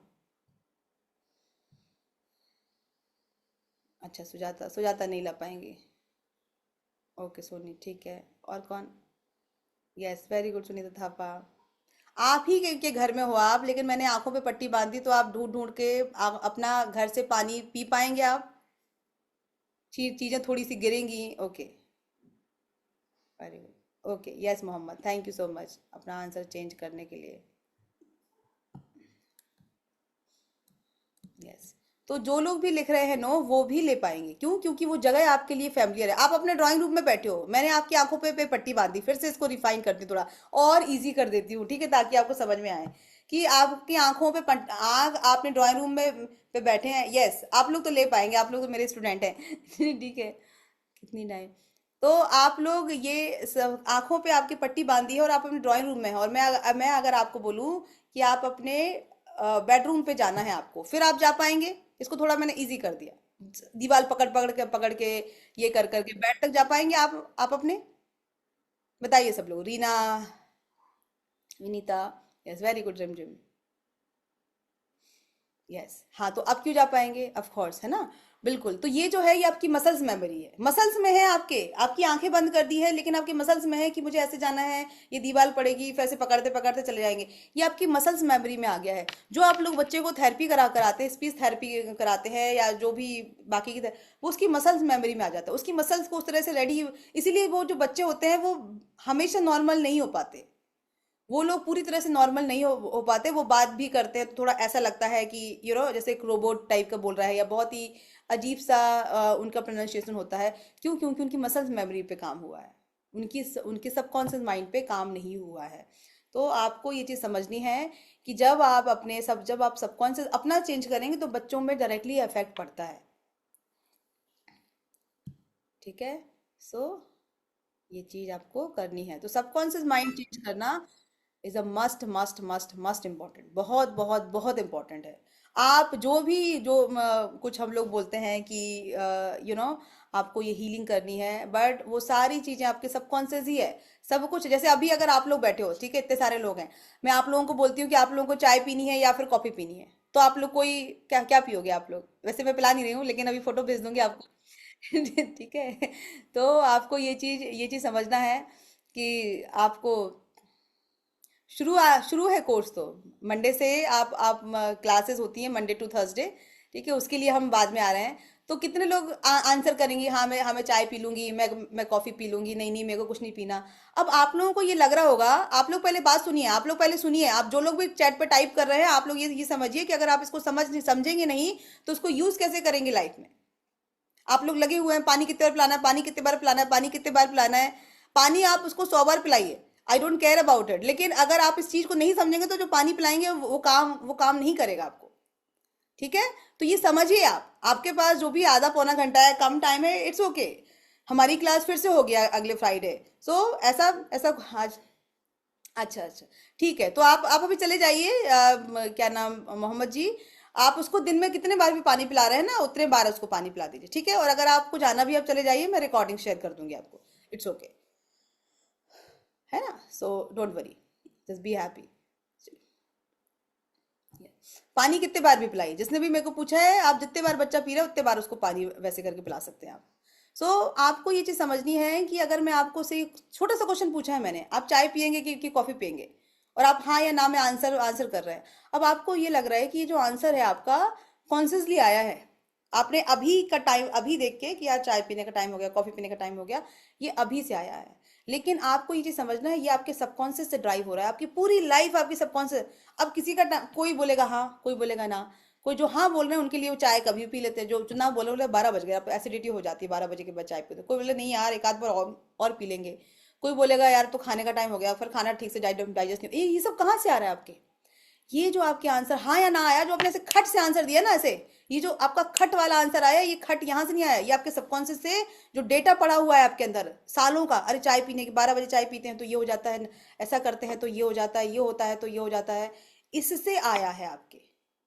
अच्छा, सुजाता, सुजाता नहीं ला पाएंगी। ओके सोनी, ठीक है। और कौन? Yes, very good Sunita Thapa. आप ही के घर में हो आप, लेकिन मैंने आंखों पे पट्टी बांधी तो आप ढूंढ ढूंढ के अपना घर से पानी पी पाएंगे आप? चीजें थोड़ी सी गिरेंगी। Okay, very good. Okay, yes Mohammad, thank you so much अपना आंसर चेंज करने के लिए। यस। तो जो लोग भी लिख रहे हैं नो, वो भी ले पाएंगे। क्यों? क्योंकि वो जगह आपके लिए फैमिलियर है। आप अपने ड्राइंग रूम में बैठे हो, मैंने आपकी आंखों पे पट्टी बांधी, फिर से इसको रिफाइन करती हूँ, थोड़ा और इजी कर देती हूँ, ठीक है, ताकि आपको समझ में आए कि आपकी आंखों पे आग आपने ड्राइंग रूम में पे बैठे हैं। यस, आप लोग तो ले पाएंगे, आप लोग तो मेरे स्टूडेंट हैं। ठीक है। कितनी टाइम? तो आप लोग ये सब आंखों पे आपकी पट्टी बांधी है और आप अपने ड्राइंग रूम में हैं, और मैं अगर आपको बोलूं कि आप अपने बेडरूम पे जाना है आपको, फिर आप जा पाएंगे? इसको थोड़ा मैंने इजी कर दिया। दीवार पकड़ के ये कर करके बेड तक जा पाएंगे आप अपने? बताइए सब लोग। Reena, Vinita, yes very good. Gym gym, yes. हाँ, तो अब क्यों जा पाएंगे? ऑफ कोर्स, है ना। बिल्कुल। तो ये जो है ये आपकी मसल्स मेमोरी है, मसल्स में है आपके। आपकी आंखें बंद कर दी है लेकिन आपके मसल्स में है कि मुझे ऐसे जाना है, ये दीवार पड़ेगी, फिर ऐसे पकड़ते पकड़ते चले जाएंगे। ये आपकी मसल्स मेमोरी में आ गया है। जो आप लोग बच्चे को थेरेपी कराते हैं, स्पीच थेरेपी कराते हैं या जो भी बाकी की वो उसकी मसल्स मेमोरी में आ जाता है, उसकी मसल्स को उस तरह से रेडी। इसीलिए वो जो बच्चे होते हैं वो हमेशा नॉर्मल नहीं हो पाते, वो लोग पूरी तरह से नॉर्मल नहीं हो पाते। वो बात भी करते हैं तो थोड़ा ऐसा लगता है कि जैसे एक रोबोट टाइप का बोल रहा है, या बहुत ही अजीब सा उनका प्रोनाउंसिएशन होता है। क्यों? क्योंकि उनकी मसल्स मेमोरी पे काम हुआ है, उनके सबकॉन्शियस माइंड पे काम नहीं हुआ है। तो आपको ये चीज़ समझनी है कि जब आप सबकॉन्शियस अपना चेंज करेंगे तो बच्चों में डायरेक्टली इफेक्ट पड़ता है। ठीक है। सो ये चीज आपको करनी है। तो सबकॉन्शियस माइंड चेंज करना is a must must must must important, बहुत बहुत बहुत इम्पॉर्टेंट है। आप जो भी जो कुछ हम लोग बोलते हैं कि आपको ये हीलिंग करनी है, बट वो सारी चीजें आपके सबकॉन्शियस ही है। सब कुछ, जैसे अभी अगर आप लोग बैठे हो, ठीक है, इतने सारे लोग हैं, मैं आप लोगों को बोलती हूँ कि आप लोगों को चाय पीनी है या फिर कॉफी पीनी है, तो आप लोग कोई क्या क्या पियोगे आप लोग? वैसे मैं पिला नहीं रही हूँ, लेकिन अभी फोटो भेज दूंगी आपको। ठीक है। तो आपको ये चीज समझना है कि आपको शुरू है कोर्स। तो मंडे से आप क्लासेस होती हैं मंडे टू थर्सडे, ठीक है, उसके लिए हम बाद में आ रहे हैं। तो कितने लोग आंसर करेंगे हाँ मैं चाय पी लूंगी, मैं कॉफी पी लूंगी, नहीं नहीं मेरे को कुछ नहीं पीना। अब आप लोगों को ये लग रहा होगा, आप लोग पहले बात सुनिए, आप लोग पहले सुनिए, आप जो लोग भी चैट पे टाइप कर रहे हैं, आप लोग ये समझिए कि अगर आप इसको समझेंगे नहीं तो उसको यूज कैसे करेंगे लाइफ में। आप लोग लगे हुए हैं पानी कितने बार पिलाना है, पानी कितने बार पिलाना है, पानी कितने बार पिलाना है। पानी आप उसको 100 बार पिलाइए, I don't care about it, लेकिन अगर आप इस चीज को नहीं समझेंगे तो जो पानी पिलाएंगे वो काम नहीं करेगा आपको। ठीक है। तो ये समझिए, आपके पास जो भी आधा पौना घंटा है, कम टाइम है, इट्स ओके। हमारी क्लास फिर से हो गया अगले फ्राइडे। सो ऐसा ऐसा आज, अच्छा अच्छा, ठीक है। तो आप अभी चले जाइए। क्या नाम मोहम्मद जी, आप उसको दिन में कितने बार भी पानी पिला रहे हैं ना, उतने बार उसको पानी पिला दीजिए, ठीक है। और अगर आपको जाना भी, आप चले जाइए, मैं रिकॉर्डिंग शेयर कर दूंगी आपको, इट्स ओके, है ना। So don't worry, just be happy. पानी कितने बार भी पिलाइए, जिसने भी मेरे को पूछा है, आप जितने बार बच्चा पी रहा है उतने बार उसको पानी वैसे करके पिला सकते हैं आप। सो आपको ये चीज समझनी है कि अगर मैं आपको से छोटा सा क्वेश्चन पूछा है मैंने, आप चाय पियेंगे कि कॉफी पियेंगे, और आप हाँ या ना में आंसर आंसर कर रहे हैं। अब आपको ये लग रहा है कि ये जो आंसर है आपका कॉन्शियसली आया है, आपने अभी का टाइम अभी देख के कि यार चाय पीने का टाइम हो गया, कॉफी पीने का टाइम हो गया, ये अभी से आया है। लेकिन आपको ये चीज समझना है, ये आपके सबकॉन्शियस से ड्राइव हो रहा है, आपकी पूरी लाइफ आपकी सबकॉन्शियस। अब किसी का कोई बोलेगा हाँ, कोई बोलेगा ना। कोई जो हाँ बोल रहे हैं उनके लिए वो चाय कभी पी लेते हैं, जो ना बोले बोले 12 बज गया, एसिडिटी हो जाती है 12 बजे के बाद चाय पीते। कोई बोले नहीं यार एक आध बार और पी लेंगे। कोई बोलेगा यार तो खाने का टाइम हो गया, फिर खाना ठीक से डाइजेस्ट नहीं। ये सब कहाँ से आ रहा है आपके? ये जो आपके आंसर हाँ या ना आया, जो आपने ऐसे खट से आंसर दिया ना ऐसे, ये जो आपका खट वाला आंसर आया, ये खट यहाँ से नहीं आया, ये आपके सबकॉन्शियस से जो डेटा पड़ा हुआ है आपके अंदर सालों का। अरे चाय पीने के 12 बजे चाय पीते हैं तो ये हो जाता है, ऐसा करते हैं तो ये हो जाता है, ये होता है तो ये हो जाता है, इससे आया है आपके।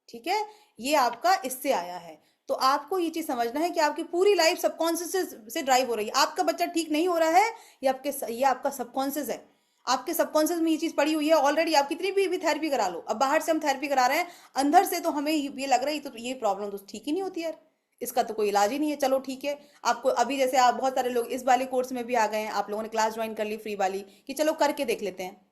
ठीक है, ये आपका इससे आया है। तो आपको ये चीज समझना है कि आपकी पूरी लाइफ सबकॉन्शियस से ड्राइव हो रही है। आपका बच्चा ठीक नहीं हो रहा है, ये आपका सबकॉन्शियस है। आपके सबकॉन्शियस में ये चीज पड़ी हुई है ऑलरेडी। आप कितनी भी थेरेपी करा लो, अब बाहर से हम थेरेपी करा रहे हैं, अंदर से तो हमें ये लग रहा है तो ये प्रॉब्लम तो ठीक ही नहीं होती यार, इसका तो कोई इलाज ही नहीं है। चलो ठीक है, आपको अभी जैसे आप बहुत सारे लोग इस वाले कोर्स में भी आ गए हैं, आप लोगों ने क्लास ज्वाइन कर ली फ्री वाली कि चलो करके देख लेते हैं।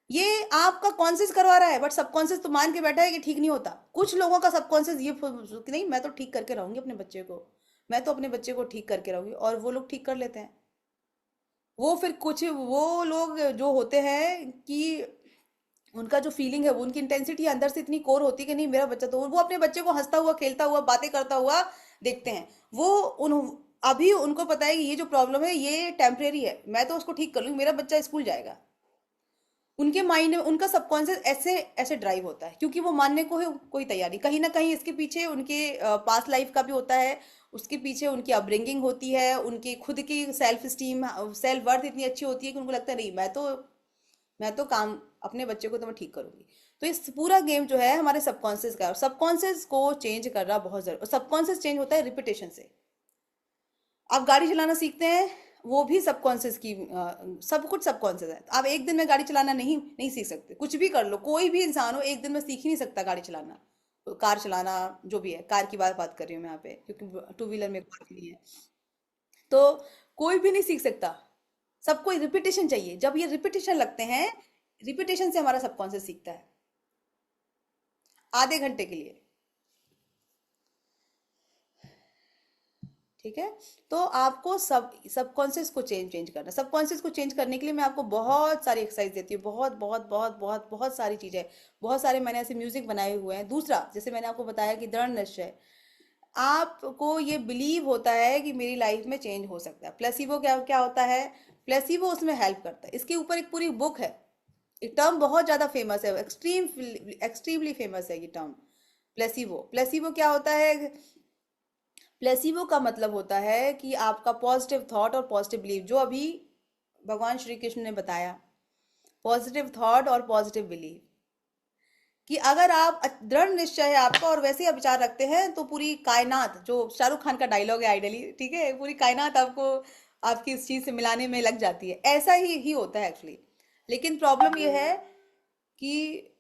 ये आपका कॉन्शियस करवा रहा है, बट सबकॉन्शियस तो मान के बैठा है कि ठीक नहीं होता। कुछ लोगों का सबकॉन्शियस ये कि नहीं मैं तो ठीक करके रहूंगी अपने बच्चे को, मैं तो अपने बच्चे को ठीक करके रहूंगी, और वो लोग ठीक कर लेते हैं। वो फिर कुछ वो लोग जो होते हैं कि उनका जो फीलिंग है, वो उनकी इंटेंसिटी अंदर से इतनी कोर होती है कि नहीं मेरा बच्चा, तो वो अपने बच्चे को हंसता हुआ खेलता हुआ बातें करता हुआ देखते हैं। वो उन अभी उनको पता है कि ये जो प्रॉब्लम है ये टेम्परेरी है, मैं तो उसको ठीक कर लूंगी, मेरा बच्चा स्कूल जाएगा। उनके माइंड में उनका सबकॉन्शियस ऐसे ऐसे ड्राइव होता है, क्योंकि वो मानने को है कोई तैयारी कहीं ना कहीं इसके पीछे उनके पास्ट लाइफ का भी होता है, उसके पीछे उनकी अपब्रिंगिंग होती है, उनकी खुद की सेल्फ स्टीम सेल्फ वर्थ इतनी अच्छी होती है कि उनको लगता है नहीं मैं तो काम अपने बच्चे को तो मैं ठीक करूंगी। तो इस पूरा गेम जो है हमारे सबकॉन्शियस का है, और सबकॉन्शियस को चेंज करना बहुत जरूरी। और सबकॉन्शियस चेंज होता है रिपीटेशन से। आप गाड़ी चलाना सीखते हैं, वो भी सबकॉन्शियस की सब कुछ सबकॉन्शियस है। आप एक दिन में गाड़ी चलाना नहीं नहीं सीख सकते, कुछ भी कर लो, कोई भी इंसान हो एक दिन में सीख ही नहीं सकता गाड़ी चलाना, तो कार चलाना जो भी है, कार की बात कर रही हूँ मैं यहाँ पे, क्योंकि टू व्हीलर में कार नहीं है। तो कोई भी नहीं सीख सकता, सबको रिपीटेशन चाहिए। जब ये रिपीटेशन लगते हैं, रिपीटेशन से हमारा सबकॉन्शियस सीखता है आधे घंटे के लिए। ठीक है, तो आपको सबकॉन्शियस को चेंज करना। सबकॉन्शियस को चेंज करने के लिए मैं आपको बहुत सारी एक्सरसाइज देती हूँ, बहुत बहुत बहुत बहुत बहुत सारी चीजें, बहुत सारे मैंने ऐसे म्यूजिक बनाए हुए हैं। दूसरा, जैसे मैंने आपको बताया कि दृढ़ निश्चय, आपको ये बिलीव होता है कि मेरी लाइफ में चेंज हो सकता है। प्लेसिबो क्या क्या होता है? प्लेसिबो उसमें हेल्प करता है। इसके ऊपर एक पूरी बुक है, एक टर्म बहुत ज्यादा फेमस है, एक्सट्रीमली फेमस है ये टर्म, प्लेसिबो। प्लेसिबो क्या होता है? प्लेसिबो का मतलब होता है कि आपका पॉजिटिव थॉट और पॉजिटिव बिलीव, जो अभी भगवान श्री कृष्ण ने बताया, पॉजिटिव थॉट और पॉजिटिव बिलीव, कि अगर आप दृढ़ निश्चय है आपका और वैसे ही विचार रखते हैं तो पूरी कायनात, जो शाहरुख खान का डायलॉग है आइडली, ठीक है, पूरी कायनात आपको आपकी इस चीज से मिलाने में लग जाती है। ऐसा ही होता है एक्चुअली। लेकिन प्रॉब्लम ये है कि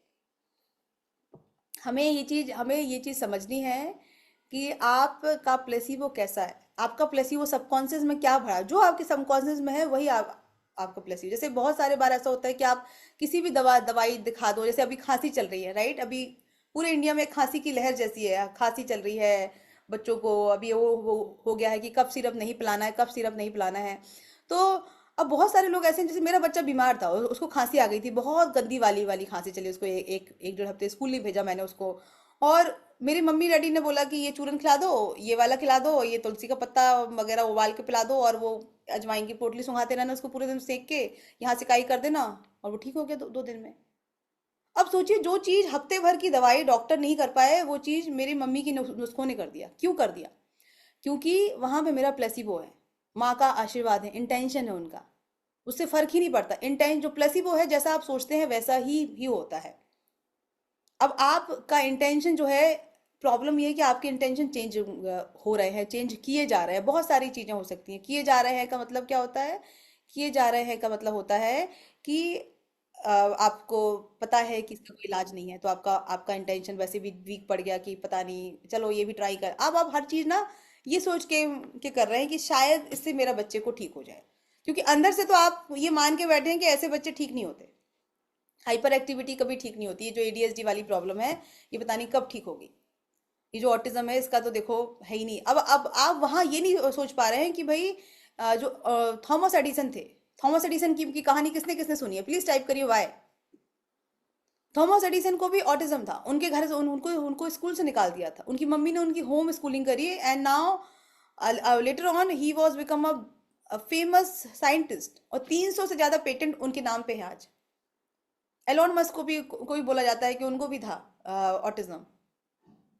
हमें ये चीज समझनी है कि आपका प्लेसिबो कैसा है, आपका प्लेसिबो सबकॉन्शियस में क्या भरा है। जो आपके सबकॉन्शियस में है वही आपका प्लेसिबो। जैसे बहुत सारे बार ऐसा होता है कि आप किसी भी दवाई दिखा दो, जैसे अभी खांसी चल रही है, राइट, अभी पूरे इंडिया में खांसी की लहर जैसी है, खांसी चल रही है बच्चों को। अभी वो हो गया है कि कब सिरप नहीं पिलाना है, कब सिरप नहीं पिलाना है। तो अब बहुत सारे लोग ऐसे हैं, जैसे मेरा बच्चा बीमार था, उसको खांसी आ गई थी, बहुत गंदी वाली खांसी चली, उसको एक डेढ़ हफ्ते स्कूल नहीं भेजा मैंने उसको। और मेरी मम्मी डैडी ने बोला कि ये चूरन खिला दो, ये वाला खिला दो, ये तुलसी का पत्ता वगैरह उबाल के पिला दो, और वो अजवाइन की पोटली सुंघाते रहना उसको पूरे दिन सेक के, यहाँ सिकाई कर देना, और वो ठीक हो गया 2 दिन में। अब सोचिए, जो चीज हफ्ते भर की दवाई डॉक्टर नहीं कर पाए, वो चीज मेरी मम्मी की नुस्खों ने कर दिया। क्यों कर दिया? क्योंकि वहां पे मेरा प्लेसिबो है, माँ का आशीर्वाद है, इंटेंशन है उनका, उससे फर्क ही नहीं पड़ता। इंटेंशन जो प्लेसिबो है, जैसा आप सोचते हैं वैसा ही होता है। अब आपका इंटेंशन जो है, प्रॉब्लम ये है कि आपके इंटेंशन चेंज हो रहे हैं, चेंज किए जा रहे हैं। बहुत सारी चीजें हो सकती हैं। किए जा रहे हैं का मतलब क्या होता है? किए जा रहे हैं का मतलब होता है कि आपको पता है कि इसका कोई इलाज नहीं है, तो आपका इंटेंशन वैसे भी वीक पड़ गया कि पता नहीं, चलो ये भी ट्राई कर। अब आप हर चीज ना ये सोच के कर रहे हैं कि शायद इससे मेरा बच्चे को ठीक हो जाए, क्योंकि अंदर से तो आप ये मान के बैठे हैं कि ऐसे बच्चे ठीक नहीं होते, हाइपर एक्टिविटी कभी ठीक नहीं होती। ये जो एडीएचडी वाली प्रॉब्लम है, ये पता नहीं कब ठीक होगी। ये जो ऑटिज्म है इसका तो देखो है ही नहीं। अब आप वहाँ ये नहीं सोच पा रहे हैं कि भाई जो थॉमस एडिसन थे, थॉमस एडिसन की कहानी किसने किसने सुनी है? प्लीज टाइप करिए वाई। थॉमस एडिसन को भी ऑटिज्म था, उनके घर से उनको उनको स्कूल से निकाल दिया था, उनकी मम्मी ने उनकी होम स्कूलिंग करी, and now later on he was become a famous scientist, और 300 से ज्यादा पेटेंट उनके नाम पे है आज। एलोन मस्क को भी बोला जाता है कि उनको भी था ऑटिज्म,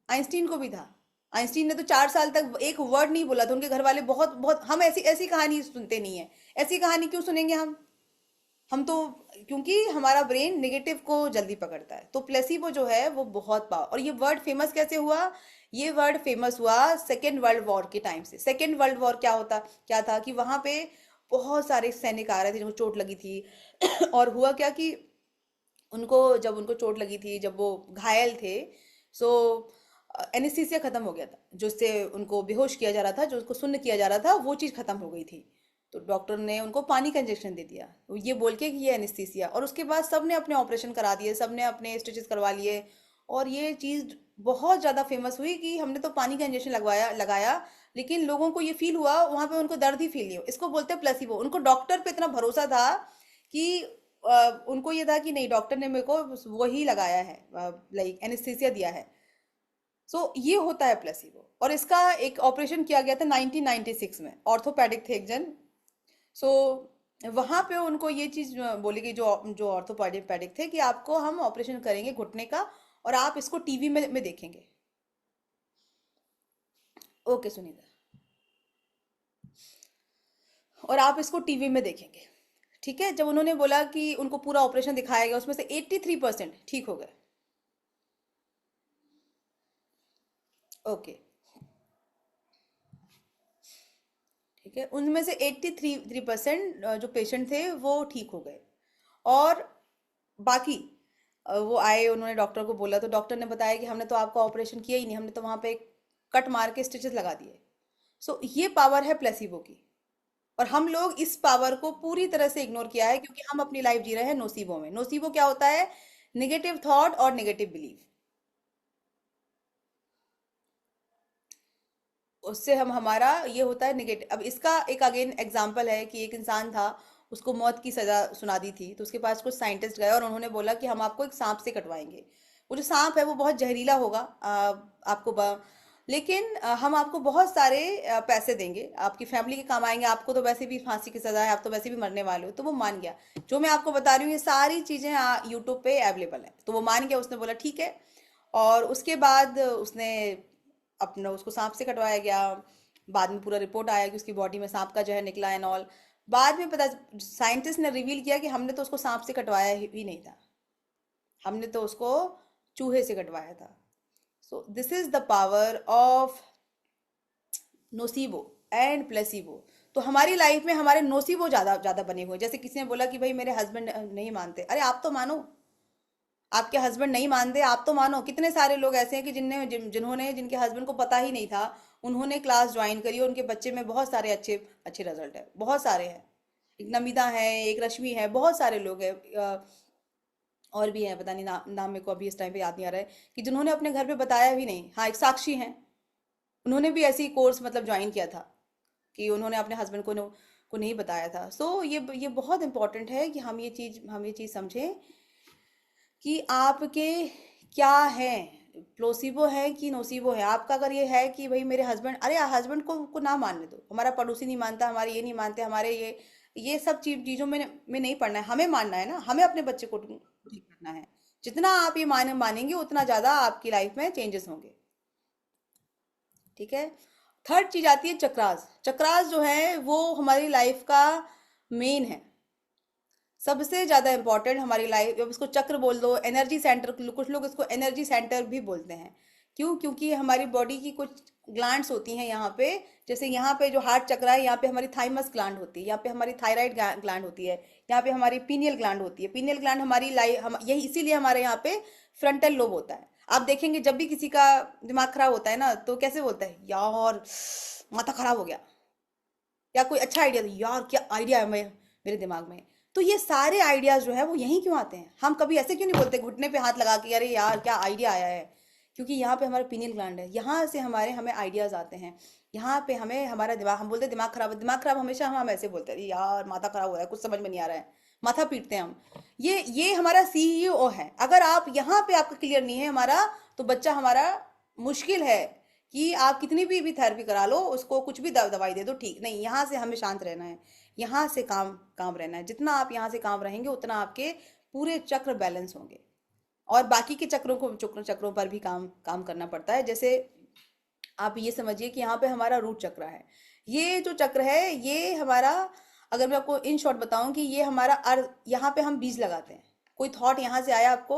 आइंस्टीन को भी था। आइंस्टीन ने तो 4 साल तक एक वर्ड नहीं बोला था, उनके घर वाले बहुत बहुत, हम ऐसी ऐसी कहानी सुनते नहीं है। ऐसी कहानी क्यों सुनेंगे हम तो, क्योंकि हमारा ब्रेन नेगेटिव को जल्दी पकड़ता है। तो प्लेसिबो जो है वो बहुत पावर, और ये वर्ड फेमस कैसे हुआ? ये वर्ड फेमस हुआ सेकेंड वर्ल्ड वॉर के टाइम से। सेकेंड वर्ल्ड वॉर क्या था कि वहां पे बहुत सारे सैनिक आ रहे थे जिनको चोट लगी थी और हुआ क्या कि जब उनको चोट लगी थी, जब वो घायल थे, सो एनेस्थीसिया खत्म हो गया था, जिससे उनको बेहोश किया जा रहा था, जो उसको सुन्न किया जा रहा था, वो चीज़ खत्म हो गई थी। तो डॉक्टर ने उनको पानी का इंजेक्शन दे दिया, ये बोल के कि ये एनेस्थीसिया, और उसके बाद सब ने अपने ऑपरेशन करा दिए, सब ने अपने स्टिचेस करवा लिए, और ये चीज़ बहुत ज़्यादा फेमस हुई कि हमने तो पानी का इंजेक्शन लगाया, लेकिन लोगों को ये फील हुआ, वहाँ पे उनको दर्द ही फील नहीं हो। इसको बोलते हैं प्लेसिबो। उनको डॉक्टर पे इतना भरोसा था कि उनको ये था कि नहीं, डॉक्टर ने मेरे को वही लगाया है, लाइक एनेस्थीसिया दिया है। सो ये होता है प्लेसिबो। और इसका एक ऑपरेशन किया गया था 1996 में, ऑर्थोपेडिक थे एक जन। सो वहां पे उनको ये चीज बोली गई, जो ऑर्थोपेडिक थे, कि आपको हम ऑपरेशन करेंगे घुटने का, और आप इसको टीवी में देखेंगे। ओके सुनीता, और आप इसको टीवी में देखेंगे, ठीक है। जब उन्होंने बोला कि उनको पूरा ऑपरेशन दिखाया गया, उसमें से 83% ठीक हो गए। ओके, ठीक है, उनमें से 83% जो पेशेंट थे वो ठीक हो गए, और बाकी वो आए, उन्होंने डॉक्टर को बोला, तो डॉक्टर ने बताया कि हमने तो आपका ऑपरेशन किया ही नहीं, हमने तो वहां पे कट मार के स्टिचेस लगा दिए। सो ये पावर है प्लेसिबो की, और हम लोग इस पावर को पूरी तरह से इग्नोर किया है, क्योंकि हम अपनी लाइफ जी रहे हैं नोसीबो में। नोसीबो क्या होता है? नेगेटिव थॉट और नेगेटिव बिलीफ। उससे हमारा ये होता है नेगेटिव। अब इसका एक अगेन एग्जांपल है कि एक इंसान था, उसको मौत की सजा सुना दी थी, तो उसके पास कुछ साइंटिस्ट गए और उन्होंने बोला कि हम आपको एक सांप से कटवाएंगे। वो जो सांप है वो बहुत जहरीला होगा, लेकिन हम आपको बहुत सारे पैसे देंगे, आपकी फैमिली के काम आएंगे, आपको तो वैसे भी फांसी की सजा है, आप तो वैसे भी मरने वाले हो। तो वो मान गया। जो मैं आपको बता रही हूँ ये सारी चीजें यूट्यूब पे अवेलेबल है। तो वो मान गया, उसने बोला ठीक है, और उसके बाद उसने अपना उसको सांप से कटवाया गया। बाद में पूरा रिपोर्ट आया कि उसकी बॉडी में सांप का जहर निकला एंड ऑल। बाद में पता, साइंटिस्ट ने रिवील किया कि हमने तो उसको सांप से कटवाया ही नहीं था, हमने तो उसको चूहे से कटवाया था। So this is the power of nocebo and placebo. तो हमारी लाइफ में हमारे नोसीबो ज्यादा ज्यादा बने हुए। जैसे किसी ने बोला कि भाई मेरे हस्बैंड नहीं मानते, अरे आप तो मानो। आपके हस्बैंड नहीं मानते, आप तो मानो। कितने सारे लोग ऐसे हैं कि जिनके हस्बैंड को पता ही नहीं था, उन्होंने क्लास ज्वाइन करी और उनके बच्चे में बहुत सारे अच्छे अच्छे रिजल्ट है। बहुत सारे हैं, एक नमिता है, एक रश्मि है, बहुत सारे लोग हैं, और भी हैं, पता नहीं नाम मेरे को अभी इस टाइम पे याद नहीं आ रहा है, कि जिन्होंने अपने घर पे बताया भी नहीं। हाँ, एक साक्षी हैं, उन्होंने भी ऐसी कोर्स मतलब ज्वाइन किया था कि उन्होंने अपने हस्बैंड को नहीं बताया था। सो ये बहुत इंपॉर्टेंट है कि हम ये चीज़ समझें कि आपके क्या है, प्लोसिबो है कि नोसीबो है। आपका अगर ये है कि भाई मेरे हस्बैंड, अरे हस्बैंड को ना मानने दो, हमारा पड़ोसी नहीं मानता, हमारे ये नहीं मानते, हमारे ये सब चीज़ों में नहीं पड़ना है, हमें मानना है ना, हमें अपने बच्चे को ठीक करना है। जितना आप ये मानेंगे उतना ज़्यादा आपकी लाइफ में चेंजेस होंगे, ठीक है। थर्ड चीज आती है चक्रास। चक्रास जो है वो हमारी लाइफ का मेन है, सबसे ज्यादा इंपॉर्टेंट हमारी लाइफ। अब इसको चक्र बोल दो, एनर्जी सेंटर, कुछ लोग इसको एनर्जी सेंटर भी बोलते हैं। क्यों? क्योंकि हमारी बॉडी की कुछ ग्लैंड्स होती हैं यहाँ पे। जैसे यहाँ पे जो हार्ट चक्र है, यहाँ पे हमारी थाइमस ग्लैंड होती है, यहाँ पे हमारी थायराइड ग्लैंड होती है, यहाँ पे हमारी पीनियल ग्लैंड होती है। पीनियल ग्लैंड हमारी यही इसीलिए हमारे यहाँ पे फ्रंटल लोब होता है। आप देखेंगे जब भी किसी का दिमाग खराब होता है ना तो कैसे बोलता है, यार माथा खराब हो गया, या कोई अच्छा आइडिया, यार क्या आइडिया है मेरे दिमाग में। तो ये सारे आइडियाज जो है वो यहीं क्यों आते हैं? हम कभी ऐसे क्यों नहीं बोलते घुटने पे हाथ लगा के, अरे यार क्या आइडिया आया है? क्योंकि यहाँ पे हमारा पीनियल ग्लैंड है, यहाँ से हमें आइडियाज आते हैं। यहाँ पे हमें हमारा दिमाग, हम बोलते हैं दिमाग खराब है, दिमाग खराब हमेशा हम ऐसे बोलते हैं, यार माथा खराब हो रहा है, कुछ समझ में नहीं आ रहा है, माथा पीटते हैं हम। ये हमारा सीईओ है। अगर आप यहाँ पे आपका क्लियर नहीं है हमारा, तो बच्चा हमारा मुश्किल है कि आप कितनी भी थेरेपी करा लो, उसको कुछ भी दवाई दे दो, ठीक नहीं। यहाँ से हमें शांत रहना है, यहाँ से काम काम रहना है। जितना आप यहाँ से काम रहेंगे उतना आपके पूरे चक्र बैलेंस होंगे। और बाकी के चक्रों पर भी काम काम करना पड़ता है। जैसे आप ये समझिए कि यहाँ पे हमारा रूट चक्र है। ये जो चक्र है ये हमारा, अगर मैं आपको इन शॉर्ट बताऊं कि ये हमारा अर्थ, यहाँ पे हम बीज लगाते हैं। कोई थॉट यहाँ से आया आपको,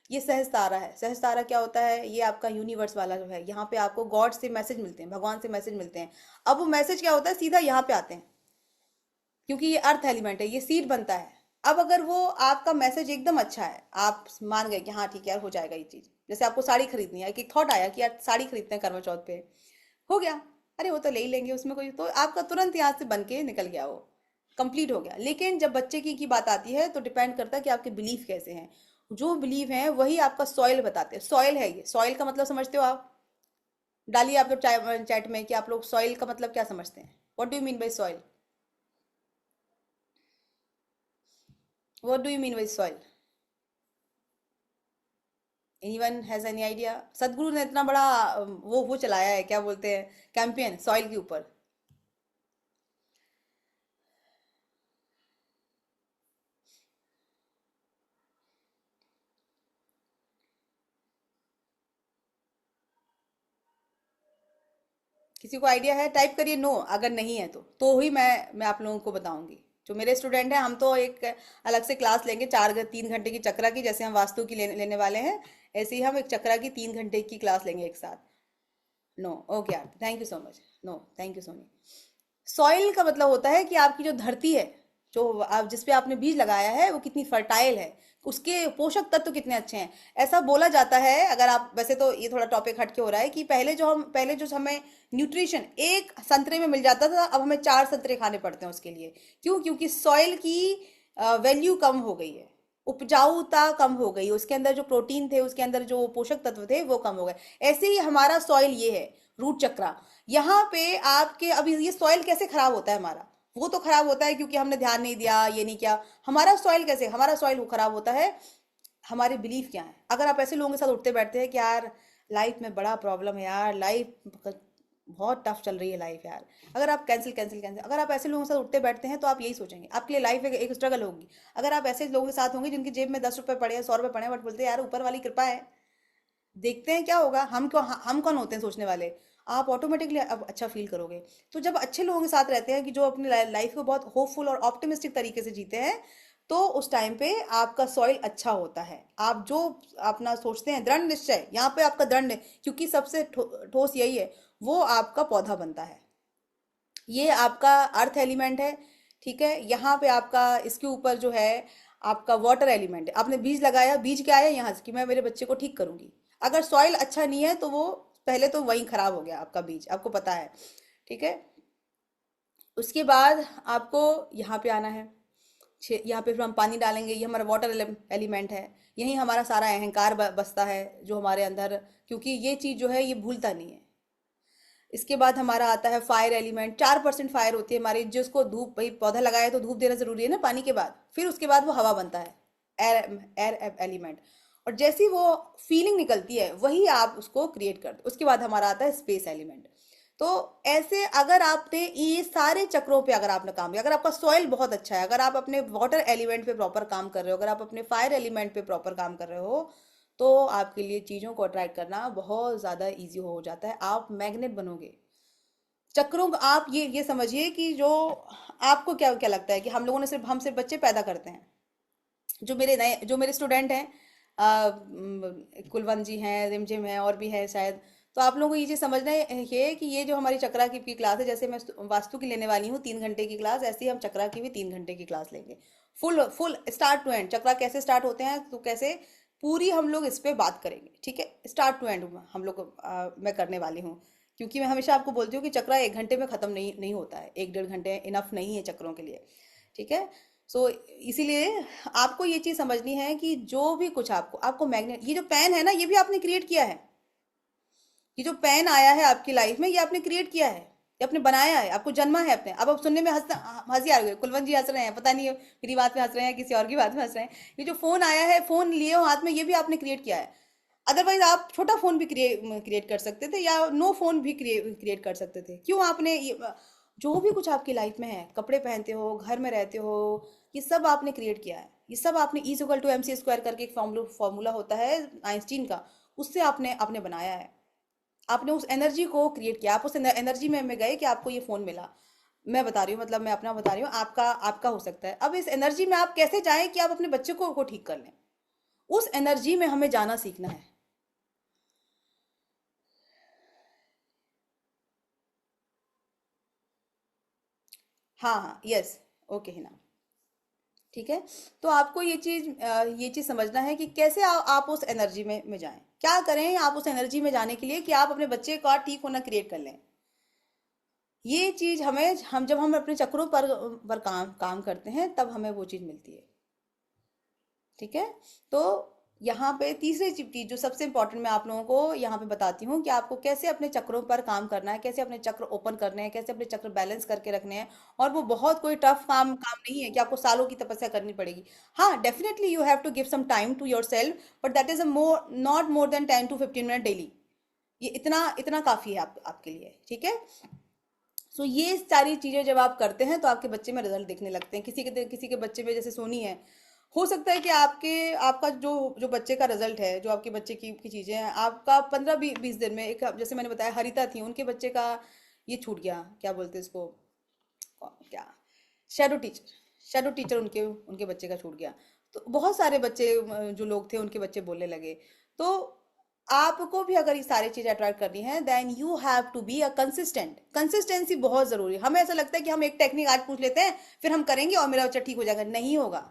ये सहज तारा है। सहज तारा क्या होता है? ये आपका यूनिवर्स वाला जो है, यहाँ पे आपको गॉड से मैसेज मिलते हैं, भगवान से मैसेज मिलते हैं। अब वो मैसेज क्या होता है, सीधा यहाँ पे आते हैं, क्योंकि ये अर्थ एलिमेंट है, ये सीड बनता है। अब अगर वो आपका मैसेज एकदम अच्छा है, आप मान गए कि हाँ ठीक है यार हो जाएगा ये चीज। जैसे आपको साड़ी खरीदनी है, एक थॉट आया कि यार साड़ी खरीदते हैं करवा चौथ पे, हो गया, अरे वो तो ले ही लेंगे, उसमें कोई, तो आपका तुरंत यहाँ से बन के निकल गया, वो कंप्लीट हो गया। लेकिन जब बच्चे की बात आती है तो डिपेंड करता है कि आपके बिलीफ कैसे हैं। जो बिलीफ हैं वही आपका सॉइल बताते हैं। सॉइल है ये, सॉइल का मतलब समझते हो आप? डालिए आप लोग चैट में कि आप लोग सॉइल का मतलब क्या समझते हैं। What do you mean by soil? What do you mean by soil? Anyone has any idea? सदगुरु ने इतना बड़ा वो चलाया है, क्या बोलते हैं, कैंपेन सॉइल के ऊपर। किसी को आइडिया है? टाइप करिए नो, अगर नहीं है तो ही मैं आप लोगों को बताऊंगी। जो मेरे स्टूडेंट हैं, हम तो एक अलग से क्लास लेंगे 3 घंटे की चक्रा की, जैसे हम वास्तु की लेने वाले हैं, ऐसे ही हम एक चक्रा की 3 घंटे की क्लास लेंगे एक साथ। नो, ओके यार, thank you so much. No, thank you Soni. Soil का मतलब होता है कि आपकी जो धरती है, जो आप जिस पे आपने बीज लगाया है, वो कितनी फर्टाइल है, उसके पोषक तत्व कितने अच्छे हैं। ऐसा बोला जाता है, अगर आप, वैसे तो ये थोड़ा टॉपिक हटके हो रहा है, कि पहले जो हमें न्यूट्रिशन एक संतरे में मिल जाता था, अब हमें 4 संतरे खाने पड़ते हैं उसके लिए। क्यों? क्योंकि सॉइल की वैल्यू कम हो गई है, उपजाऊता कम हो गई, उसके अंदर जो प्रोटीन थे, उसके अंदर जो पोषक तत्व थे वो कम हो गए। ऐसे ही हमारा सॉइल ये है, रूट चक्रा। यहाँ पे आपके, अभी ये सॉइल कैसे खराब होता है हमारा? वो तो खराब होता है क्योंकि हमने ध्यान नहीं दिया, ये नहीं किया। हमारा सॉइल कैसे, हमारा सॉइल खराब होता है, हमारे बिलीफ क्या है। अगर आप ऐसे लोगों के साथ उठते बैठते हैं कि यार लाइफ में बड़ा प्रॉब्लम है यार, लाइफ बहुत टफ चल रही है लाइफ यार, अगर आप कैंसिल कैंसिल कैंसिल, अगर आप ऐसे लोगों के साथ उठते बैठते हैं तो आप यही सोचेंगे, आपके लिए लाइफ एक स्ट्रगल होगी। अगर आप ऐसे लोगों के साथ होंगे जिनकी जेब में 10 रुपए पड़े हैं, 100 रुपए पड़े हैं, बट बोलते हैं यार ऊपर वाली कृपा है, देखते हैं क्या होगा, हम कौन होते हैं सोचने वाले, आप ऑटोमेटिकली अब अच्छा फील करोगे। तो जब अच्छे लोगों के साथ रहते हैं कि जो अपनी लाइफ को बहुत होपफुल और ऑप्टिमिस्टिक तरीके से जीते हैं, तो उस टाइम पे आपका सॉइल अच्छा होता है। आप जो अपना सोचते हैं, दृढ़ निश्चय, यहाँ पे आपका दृढ़, क्योंकि सबसे ठोस यही है, वो आपका पौधा बनता है। ये आपका अर्थ एलिमेंट है, ठीक है। यहाँ पे आपका, इसके ऊपर जो है आपका वाटर एलिमेंट है। आपने बीज लगाया, बीज क्या है यहाँ से कि मैं मेरे बच्चे को ठीक करूंगी। अगर सॉइल अच्छा नहीं है तो वो पहले तो वहीं खराब हो गया आपका बीज, आपको पता है, ठीक है। उसके बाद आपको यहाँ पे आना है, यहाँ पे फिर हम पानी डालेंगे, ये हमारा वाटर एलिमेंट है। यही हमारा सारा अहंकार बसता है जो हमारे अंदर, क्योंकि ये चीज़ जो है ये भूलता नहीं है। इसके बाद हमारा आता है फायर एलिमेंट। 4% फायर होती है हमारी, जिसको धूप, भाई पौधा लगाया तो धूप देना जरूरी है ना पानी के बाद, फिर उसके बाद वो हवा बनता है, एयर एलिमेंट। और जैसी वो फीलिंग निकलती है वही आप उसको क्रिएट करते। उसके बाद हमारा आता है स्पेस एलिमेंट। तो ऐसे अगर आपने ये सारे चक्रों पे अगर आपने काम किया, अगर आपका सॉइल बहुत अच्छा है, अगर आप अपने वाटर एलिमेंट पे प्रॉपर काम कर रहे हो, अगर आप अपने फायर एलिमेंट पे प्रॉपर काम कर रहे हो, तो आपके लिए चीज़ों को अट्रैक्ट करना बहुत ज़्यादा ईजी हो जाता है। आप मैग्नेट बनोगे चक्रों का। आप ये समझिए कि जो आपको क्या क्या लगता है कि हम सिर्फ बच्चे पैदा करते हैं। जो मेरे स्टूडेंट हैं, कुलवंत जी हैं, रिमझिम हैं, और भी है शायद, तो आप लोगों को ये चीज़ समझना है कि ये जो हमारी चक्रा की क्लास है, जैसे मैं वास्तु की लेने वाली हूँ 3 घंटे की क्लास, ऐसे ही हम चक्रा की भी 3 घंटे की क्लास लेंगे, फुल स्टार्ट टू एंड। चक्रा कैसे स्टार्ट होते हैं, तो कैसे पूरी हम लोग इस पे बात करेंगे, ठीक है, स्टार्ट टू एंड हम लोग मैं करने वाली हूँ, क्योंकि मैं हमेशा आपको बोलती हूँ कि चक्रा 1 घंटे में ख़त्म नहीं होता है, 1 डेढ़ घंटे इनफ नहीं है चक्रों के लिए, ठीक है। सो इसीलिए आपको ये चीज़ समझनी है कि जो भी कुछ आपको मैग्नेट, ये जो पेन है ना, ये भी आपने क्रिएट किया है। ये जो पेन आया है आपकी लाइफ में, ये आपने क्रिएट किया है, ये आपने बनाया है, आपको जन्मा है अपने। अब सुनने में हंसी आ रही है, कुलवंत जी हंस रहे हैं, पता नहीं मेरी बात में हंस रहे हैं किसी और की बात में हंस रहे हैं। ये जो फोन आया है, फोन लिए हो हाथ में, ये भी आपने क्रिएट किया है। अदरवाइज आप छोटा फोन भी क्रिएट कर सकते थे, या नो फोन भी क्रिएट कर सकते थे। क्यों आपने जो भी कुछ आपकी लाइफ में है, कपड़े पहनते हो, घर में रहते हो, ये सब आपने क्रिएट किया है। ये सब आपने E=mc² करके एक फॉर्मूला होता है आइंस्टीन का, उससे आपने आपने बनाया है। आपने उस एनर्जी को क्रिएट किया, आप उस एनर्जी में गए कि आपको ये फोन मिला। मैं बता रही हूँ, मतलब मैं अपना बता रही हूँ, आपका आपका हो सकता है। अब इस एनर्जी में आप कैसे जाएं कि आप अपने बच्चे को ठीक कर लें, उस एनर्जी में हमें जाना सीखना है। हाँ हाँ, यस, ओके हिना, ठीक है। तो आपको ये चीज समझना है कि कैसे आप उस एनर्जी में जाएं, क्या करें आप उस एनर्जी में जाने के लिए कि आप अपने बच्चे का ठीक होना क्रिएट कर लें। ये चीज हम जब हम अपने चक्रों पर काम काम करते हैं, तब हमें वो चीज मिलती है, ठीक है। तो यहाँ पे तीसरी चीज जो सबसे इंपॉर्टेंट मैं आप लोगों को यहाँ पे बताती हूँ कि आपको कैसे अपने चक्रों पर काम करना है, कैसे अपने चक्र ओपन करने हैं, कैसे अपने चक्र बैलेंस करके रखने हैं। और वो बहुत कोई टफ काम काम नहीं है कि आपको सालों की तपस्या करनी पड़ेगी। हाँ, definitely you have to give some time to yourself, but that is a more not more than 10 to 15 minute daily. ये इतना इतना काफी है आपके लिए, ठीक है। सो ये सारी चीजें जब आप करते हैं, तो आपके बच्चे में रिजल्ट दिखने लगते हैं। किसी के बच्चे में, जैसे सोनी है, हो सकता है कि आपका जो जो बच्चे का रिजल्ट है, जो आपके बच्चे की चीजें हैं, आपका 15-20 दिन में, एक जैसे मैंने बताया हरिता थी, उनके बच्चे का ये छूट गया, क्या बोलते हैं इसको, क्या, शेडो टीचर उनके उनके बच्चे का छूट गया। तो बहुत सारे बच्चे जो लोग थे, उनके बच्चे बोलने लगे। तो आपको भी अगर ये सारी चीजें अट्रैक्ट करनी है, then you have to be a consistent. Consistency बहुत जरूरी है। हमें ऐसा लगता है कि हम एक टेक्निक आज पूछ लेते हैं, फिर हम करेंगे और मेरा बच्चा ठीक हो जाएगा। नहीं होगा।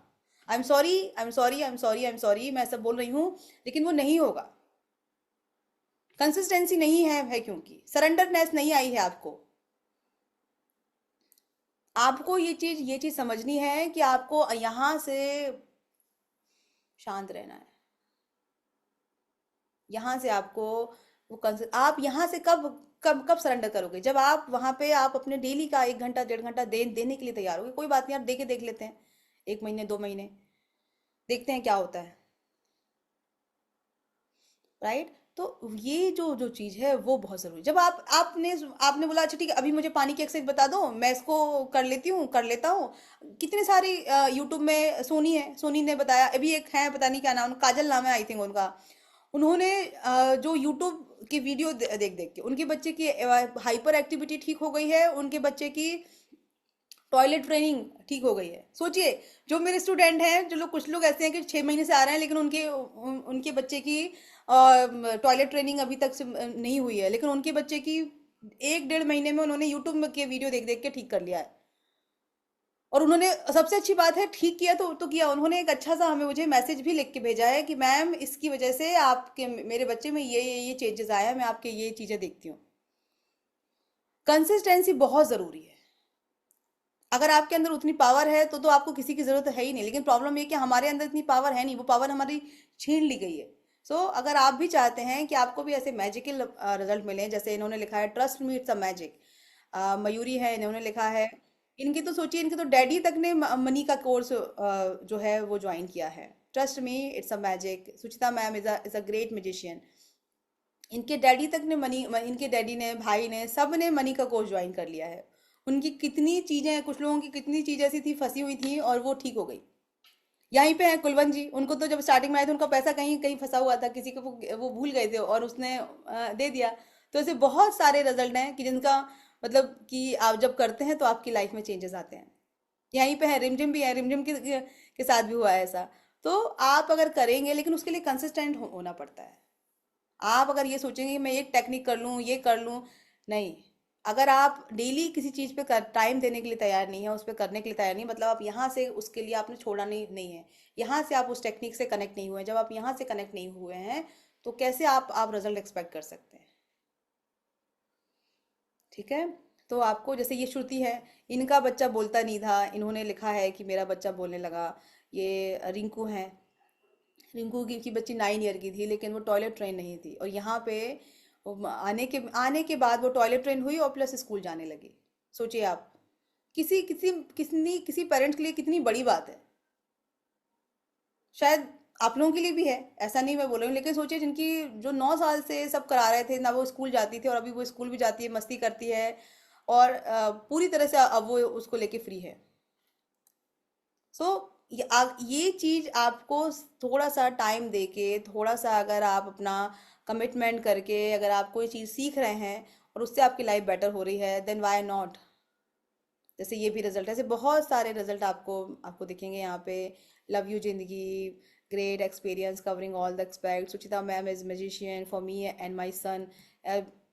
I am sorry, I am sorry, I am sorry, I am sorry, मैं सब बोल रही हूँ, लेकिन वो नहीं होगा। कंसिस्टेंसी नहीं है क्योंकि सरेंडरनेस नहीं आई है आपको। आपको ये चीज समझनी है कि आपको यहां से शांत रहना है। यहाँ से आपको आप यहाँ से कब कब कब सरेंडर करोगे, जब आप वहां पे आप अपने डेली का 1 घंटा 1.5 घंटा देने के लिए तैयार होगे। कोई बात नहीं, आप दे के देख लेते हैं, 1 महीने 2 महीने देखते हैं क्या होता है, राइट। तो ये जो जो चीज है वो बहुत जरूरी। जब आपने बोला अच्छा ठीक है, अभी मुझे पानी की एक्सरसाइज बता दो, मैं इसको कर लेता हूँ। कितने सारी यूट्यूब में सोनी है, सोनी ने बताया। अभी एक है, पता नहीं क्या नाम, काजल नाम है आई थिंक उनका। उन्होंने जो यूट्यूब की वीडियो देख देख के उनके बच्चे की हाइपर एक्टिविटी ठीक हो गई है, उनके बच्चे की टॉयलेट ट्रेनिंग ठीक हो गई है। सोचिए, जो मेरे स्टूडेंट हैं, जो लोग, कुछ लोग ऐसे हैं कि 6 महीने से आ रहे हैं, लेकिन उनके बच्चे की टॉयलेट ट्रेनिंग अभी तक से नहीं हुई है, लेकिन उनके बच्चे की 1 डेढ़ महीने में उन्होंने यूट्यूब के वीडियो देख देख के ठीक कर लिया है। और उन्होंने, सबसे अच्छी बात है, ठीक किया तो किया। उन्होंने एक अच्छा सा हमें मुझे मैसेज भी लिख के भेजा है कि मैम इसकी वजह से आपके मेरे बच्चे में ये चेंजेस आया है, मैं आपके ये चीजें देखती हूँ। कंसिस्टेंसी बहुत जरूरी है। अगर आपके अंदर उतनी पावर है तो आपको किसी की जरूरत है ही नहीं। लेकिन प्रॉब्लम ये कि हमारे अंदर इतनी पावर है नहीं, वो पावर हमारी छीन ली गई है। सो अगर आप भी चाहते हैं कि आपको भी ऐसे मैजिकल रिजल्ट मिले, जैसे इन्होंने लिखा है trust me it's a magic, Mayuri है, इन्होंने लिखा है। इनकी तो सोचिए, इनके तो डैडी तक ने मनी का कोर्स जो है वो ज्वाइन किया है। Trust me it's a magic. Suchita ma'am is a great musician. इनके डैडी तक ने इनके डैडी ने, भाई ने, सब ने मनी का कोर्स ज्वाइन कर लिया है। उनकी कितनी चीजें, कुछ लोगों की कितनी चीजें ऐसी थी फंसी हुई थी और वो ठीक हो गई। यहीं पे है कुलवंत जी, उनको तो जब स्टार्टिंग में आए थे, उनका पैसा कहीं कहीं फंसा हुआ था, किसी को वो भूल गए थे और उसने दे दिया। तो ऐसे बहुत सारे रिजल्ट हैं कि जिनका मतलब कि आप जब करते हैं तो आपकी लाइफ में चेंजेस आते हैं। यहीं पे है, रिमझिम भी है, रिमझिम के साथ भी हुआ है ऐसा। तो आप अगर करेंगे, लेकिन उसके लिए कंसिस्टेंट होना पड़ता है। आप अगर ये सोचेंगे कि मैं एक टेक्निक कर लूँ, ये कर लूँ, नहीं। अगर आप डेली किसी चीज़ पे कर टाइम देने के लिए तैयार नहीं है, उस पर करने के लिए तैयार नहीं, मतलब आप यहाँ से उसके लिए आपने छोड़ा नहीं है, यहाँ से आप उस टेक्निक से कनेक्ट नहीं हुए हैं, जब आप यहाँ से कनेक्ट नहीं हुए हैं तो कैसे आप रिजल्ट एक्सपेक्ट कर सकते हैं? ठीक है। तो आपको जैसे ये श्रुति है, इनका बच्चा बोलता नहीं था, इन्होंने लिखा है कि मेरा बच्चा बोलने लगा। ये रिंकू है, रिंकू की बच्ची 9 ईयर की थी लेकिन वो टॉयलेट ट्रेन नहीं थी, और यहाँ पे आने के बाद वो टॉयलेट ट्रेन हुई और प्लस स्कूल जाने लगी। सोचिए आप, किसी पेरेंट्स के लिए कितनी बड़ी बात है। शायद आप लोगों के लिए भी है, ऐसा नहीं मैं बोल रही हूँ, लेकिन सोचिए जिनकी जो 9 साल से सब करा रहे थे ना, वो स्कूल जाती थी और अभी वो स्कूल भी जाती है, मस्ती करती है, और पूरी तरह से अब वो उसको लेके फ्री है। सो ये चीज आपको थोड़ा सा टाइम देके, थोड़ा सा अगर आप अपना कमिटमेंट करके अगर आप कोई चीज सीख रहे हैं और उससे आपकी लाइफ बेटर हो रही है, देन व्हाई नॉट। जैसे ये भी रिजल्ट, ऐसे बहुत सारे रिजल्ट आपको आपको दिखेंगे यहाँ पे। लव यू जिंदगी, great experience covering all the expect, Suchita ma'am is magician for me and my son.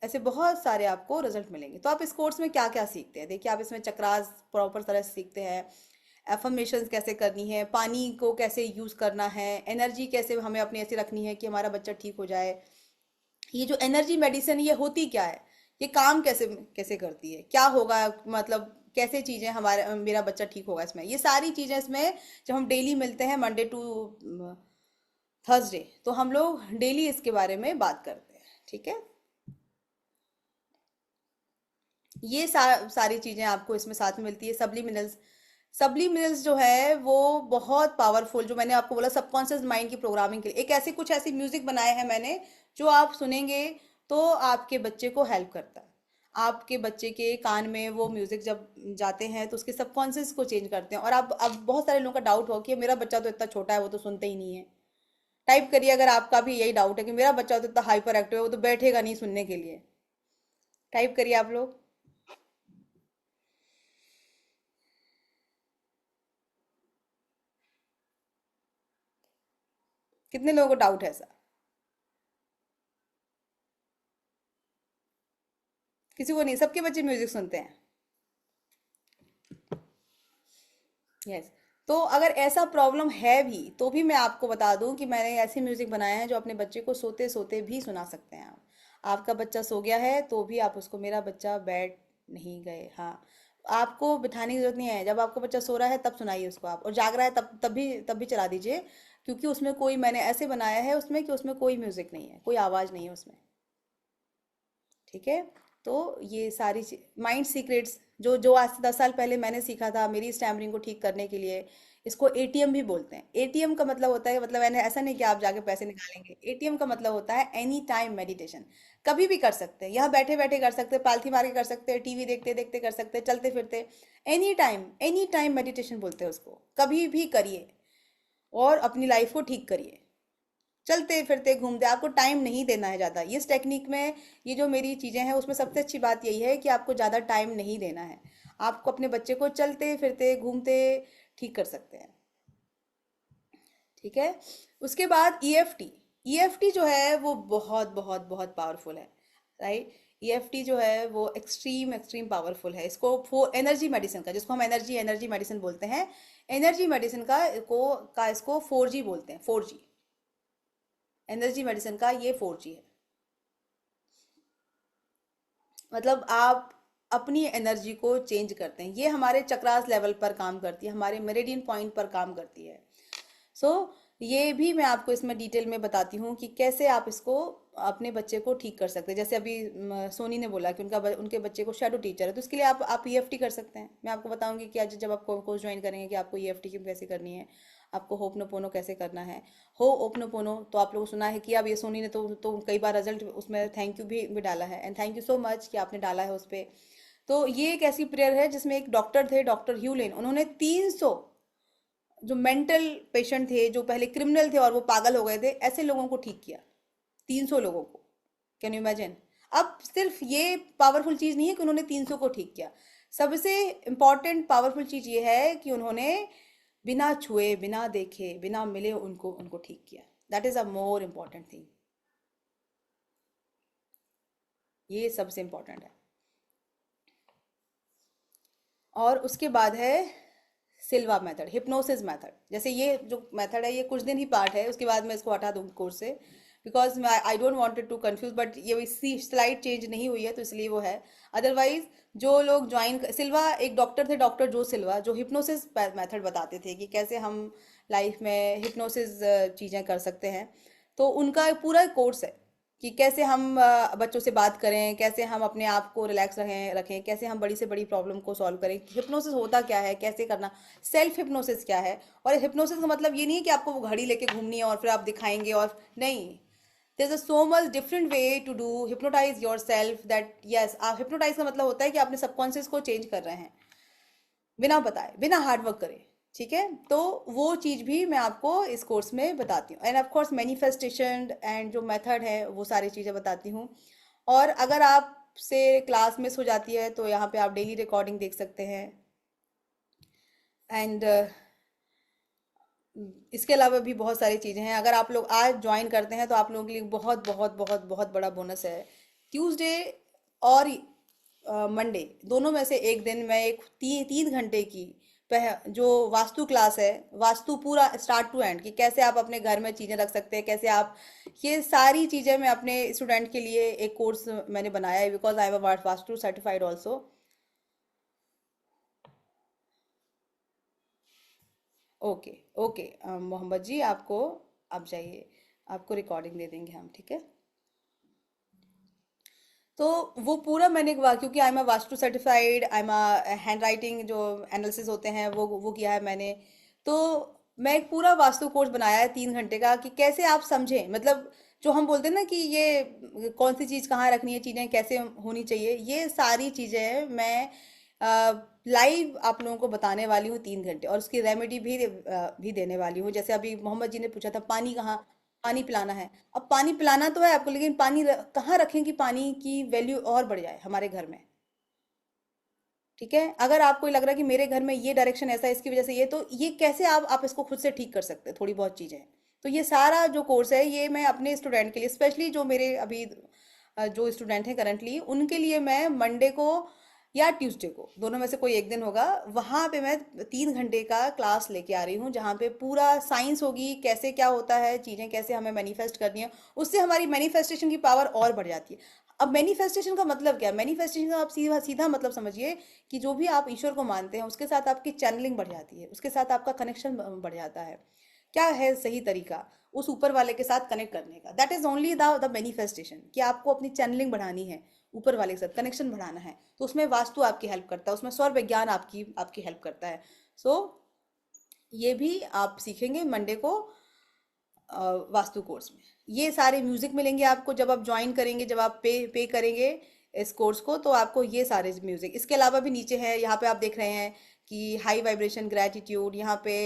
ऐसे बहुत सारे आपको रिजल्ट मिलेंगे। तो आप इस कोर्स में क्या क्या सीखते हैं? देखिए, आप इसमें चक्रास प्रॉपर तरह से सीखते हैं, एफर्मेशंस कैसे करनी है, पानी को कैसे यूज़ करना है, एनर्जी कैसे हमें अपनी ऐसी रखनी है कि हमारा बच्चा ठीक हो जाए। ये जो एनर्जी मेडिसिन, ये होती क्या है, ये काम कैसे कैसे करती है, क्या होगा, मतलब कैसे चीज़ें हमारे मेरा बच्चा ठीक होगा इसमें, ये सारी चीज़ें इसमें जब हम डेली मिलते हैं मंडे टू थर्सडे, तो हम लोग डेली इसके बारे में बात करते हैं। ठीक है। ये सारी चीज़ें आपको इसमें साथ में मिलती है। सब्लिमिनल्स जो है वो बहुत पावरफुल, जो मैंने आपको बोला सबकॉन्शियस माइंड की प्रोग्रामिंग के लिए एक ऐसी म्यूजिक बनाए हैं मैंने, जो आप सुनेंगे तो आपके बच्चे को हेल्प करता है। आपके बच्चे के कान में वो म्यूजिक जब जाते हैं तो उसके सबकॉन्शियस को चेंज करते हैं। और अब बहुत सारे लोगों का डाउट हो कि मेरा बच्चा तो इतना छोटा है, वो तो सुनते ही नहीं है। टाइप करिए अगर आपका भी यही डाउट है कि मेरा बच्चा तो इतना हाइपर एक्टिव है, वो तो बैठेगा नहीं सुनने के लिए। टाइप करिए आप लोग। कितने लोगों को डाउट है ऐसा? किसी को नहीं, सबके बच्चे म्यूजिक सुनते हैं। यस। तो अगर ऐसा प्रॉब्लम है भी तो भी मैं आपको बता दूं कि मैंने ऐसे म्यूजिक बनाए हैं जो अपने बच्चे को सोते सोते भी सुना सकते हैं आप। आपका बच्चा सो गया है तो भी आप उसको, मेरा बच्चा बैठ नहीं गए, हाँ, आपको बिठाने की जरूरत नहीं है। जब आपका बच्चा सो रहा है तब सुनाइए उसको आप, और जाग रहा है तब भी चला दीजिए, क्योंकि उसमें कोई, मैंने ऐसे बनाया है उसमें कि उसमें कोई म्यूजिक नहीं है, कोई आवाज़ नहीं है उसमें। ठीक है। तो ये सारी माइंड सीक्रेट्स जो जो आज से 10 साल पहले मैंने सीखा था मेरी स्टैमरिंग को ठीक करने के लिए, इसको एटीएम भी बोलते हैं। एटीएम का मतलब होता है, मतलब मैंने ऐसा नहीं कि आप जाके पैसे निकालेंगे, एटीएम का मतलब होता है एनी टाइम मेडिटेशन। कभी भी कर सकते हैं, यहाँ बैठे बैठे कर सकते हैं, पालथी मार के कर सकते हैं, टीवी देखते देखते कर सकते हैं, चलते फिरते, एनी टाइम मेडिटेशन बोलते हैं उसको। कभी भी करिए और अपनी लाइफ को ठीक करिए। चलते फिरते घूमते, आपको टाइम नहीं देना है ज़्यादा इस टेक्निक में। ये जो मेरी चीज़ें हैं उसमें सबसे अच्छी बात यही है कि आपको ज़्यादा टाइम नहीं देना है। आपको अपने बच्चे को चलते फिरते घूमते ठीक कर सकते हैं। ठीक है। उसके बाद ईएफटी, ईएफटी जो है वो बहुत बहुत बहुत पावरफुल है, राइट। ईएफटी जो है वो एक्सट्रीम एक्सट्रीम पावरफुल है। इसको एनर्जी मेडिसिन का, जिसको हम एनर्जी मेडिसिन बोलते हैं, एनर्जी मेडिसिन का इसको 4G बोलते हैं, 4G। एनर्जी मेडिसिन का ये 4G है। मतलब आप अपनी एनर्जी को चेंज करते हैं। ये हमारे चक्रास लेवल पर काम करती है, हमारे मेरिडियन पॉइंट पर काम करती है। सो ये भी मैं आपको इसमें डिटेल में बताती हूँ कि कैसे आप इसको अपने बच्चे को ठीक कर सकते हैं। जैसे अभी सोनी ने बोला कि उनके बच्चे को शेडो टीचर है, तो इसके लिए आप ईएफटी कर सकते हैं। मैं आपको बताऊंगी कि आज जब आप कोर्स ज्वाइन करेंगे कि आपको ईएफटी कैसे करनी है, आपको होपनोपोनो कैसे करना है। हो ओपनोपोनो तो आप लोगों को सुना है कि अब ये सोनी ने तो कई बार रिजल्ट उसमें थैंक यू भी डाला है, and thank you so much कि आपने डाला है उस पर। तो ये एक ऐसी प्रेयर है जिसमें एक डॉक्टर थे, डॉक्टर ह्यूलेन, उन्होंने 300 जो मेंटल पेशेंट थे, जो पहले क्रिमिनल थे और वो पागल हो गए थे, ऐसे लोगों को ठीक किया, 300 लोगों को। Can you imagine? अब सिर्फ ये पावरफुल चीज नहीं है कि उन्होंने 300 को ठीक किया, सबसे इंपॉर्टेंट पावरफुल चीज ये है कि उन्होंने बिना छुए, बिना देखे, बिना मिले उनको उनको ठीक किया। That is a more important thing. ये सबसे इम्पॉर्टेंट है। और उसके बाद है सिल्वा मेथड, हिप्नोसिस मेथड। जैसे ये जो मेथड है ये कुछ दिन ही पार्ट है, उसके बाद मैं इसको हटा दूंगी कोर्स से, because I don't wanted to confuse, but ये इसी स्लाइड चेंज नहीं हुई है तो इसलिए वो है। अदरवाइज जो लोग ज्वाइन, सिल्वा एक डॉक्टर थे, डॉक्टर जो सिल्वा, जो हिप्नोसिस मेथड बताते थे कि कैसे हम लाइफ में हिप्नोसिस चीज़ें कर सकते हैं। तो उनका पूरा कोर्स है कि कैसे हम बच्चों से बात करें, कैसे हम अपने आप को रिलैक्स रखें, कैसे हम बड़ी से बड़ी प्रॉब्लम को सॉल्व करें, हिप्नोसिस होता क्या है, कैसे करना, सेल्फ हिप्नोसिस क्या है। और हिप्नोसिस का मतलब ये नहीं है कि आपको वो घड़ी लेके घूमनी है और फिर आप दिखाएंगे, और नहीं, there is so much different way to do hypnotize yourself, that yes, आप हिप्नोटाइज का मतलब होता है कि अपने सबकॉन्शियस को चेंज कर रहे हैं बिना बताए, बिना हार्ड वर्क करे। ठीक है, तो वो चीज़ भी मैं आपको इस कोर्स में बताती हूँ, end of course manifestation and जो मेथड है वो सारी चीज़ें बताती हूँ। और अगर आपसे क्लास मिस हो जाती है तो यहाँ पे आप डेली रिकॉर्डिंग देख सकते हैं। एंड इसके अलावा भी बहुत सारी चीज़ें हैं। अगर आप लोग आज ज्वाइन करते हैं तो आप लोगों के लिए बहुत बहुत बहुत बहुत बड़ा बोनस है। ट्यूसडे और मंडे दोनों में से एक दिन मैं एक 3 घंटे की जो वास्तु क्लास है, वास्तु पूरा स्टार्ट टू एंड, कि कैसे आप अपने घर में चीज़ें रख सकते हैं, कैसे आप, ये सारी चीज़ें मैं अपने स्टूडेंट के लिए एक कोर्स मैंने बनाया है, because I am a vastu certified also. Okay, okay Mohammad ji, आपको आप जाइए, आपको रिकॉर्डिंग दे देंगे हम, ठीक है। तो वो पूरा मैंने क्योंकि आई am a vastu certified, I am a hand writing जो एनालिसिस होते हैं वो किया है मैंने। तो मैं एक पूरा वास्तु कोर्स बनाया है 3 घंटे का, कि कैसे आप समझें, मतलब जो हम बोलते हैं ना कि ये कौन सी चीज़ कहाँ रखनी है, चीज़ें कैसे होनी चाहिए, ये सारी चीज़ें मैं लाइव आप लोगों को बताने वाली हूँ 3 घंटे, और उसकी रेमेडी भी देने वाली हूँ। जैसे अभी मोहम्मद जी ने पूछा था पानी कहाँ, पानी पिलाना है। अब पानी पिलाना तो है आपको, लेकिन पानी कहाँ रखें कि पानी की वैल्यू और बढ़ जाए हमारे घर में। ठीक है, अगर आपको लग रहा है कि मेरे घर में ये डायरेक्शन ऐसा है, इसकी वजह से ये, तो ये कैसे आप इसको खुद से ठीक कर सकते हैं, थोड़ी बहुत चीज़ें। तो ये सारा जो कोर्स है ये मैं अपने स्टूडेंट के लिए, स्पेशली जो मेरे अभी जो स्टूडेंट हैं करंटली, उनके लिए मैं मंडे को या ट्यूसडे को, दोनों में से कोई एक दिन होगा, वहाँ पे मैं 3 घंटे का क्लास लेके आ रही हूँ, जहाँ पे पूरा साइंस होगी, कैसे क्या होता है, चीज़ें कैसे हमें मैनिफेस्ट करनी है, उससे हमारी मैनिफेस्टेशन की पावर और बढ़ जाती है। अब मैनिफेस्टेशन का मतलब क्या है? मैनिफेस्टेशन का आप सीधा सीधा मतलब समझिए कि जो भी आप ईश्वर को मानते हैं उसके साथ आपकी चैनलिंग बढ़ जाती है, उसके साथ आपका कनेक्शन बढ़ जाता है। क्या है सही तरीका उस ऊपर वाले के साथ कनेक्ट करने का? That is only the manifestation, कि आपको अपनी चैनलिंग बढ़ानी है, ऊपर वाले के साथ कनेक्शन बढ़ाना है, तो उसमें वास्तु आपकी हेल्प करता है, उसमें सौर विज्ञान आपकी आपकी हेल्प करता है। सो ये भी आप सीखेंगे मंडे को वास्तु कोर्स में। ये सारे म्यूजिक मिलेंगे आपको जब आप ज्वाइन करेंगे, जब आप पे करेंगे इस कोर्स को, तो आपको ये सारे म्यूजिक, इसके अलावा भी नीचे है, यहाँ पे आप देख रहे हैं कि हाई वाइब्रेशन ग्रेटिट्यूड, यहाँ पे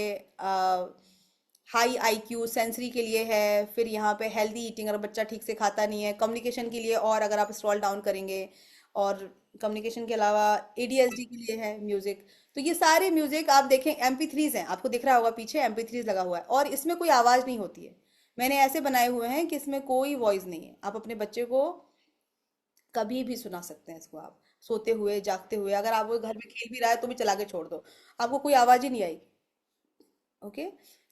हाई आईक्यू सेंसरी के लिए है, फिर यहाँ पे हेल्दी ईटिंग, अगर बच्चा ठीक से खाता नहीं है, कम्युनिकेशन के लिए, और अगर आप स्क्रॉल डाउन करेंगे, और कम्युनिकेशन के अलावा एडीएसडी के लिए है म्यूजिक। तो ये सारे म्यूजिक आप देखें, MP3s हैं, आपको दिख रहा होगा पीछे MP3s लगा हुआ है, और इसमें कोई आवाज़ नहीं होती है। मैंने ऐसे बनाए हुए हैं कि इसमें कोई वॉइस नहीं है, आप अपने बच्चे को कभी भी सुना सकते हैं इसको, आप सोते हुए, जागते हुए, अगर आप वो घर में खेल भी रहा है तो भी चला के छोड़ दो, आपको कोई आवाज़ ही नहीं आएगी। ओके,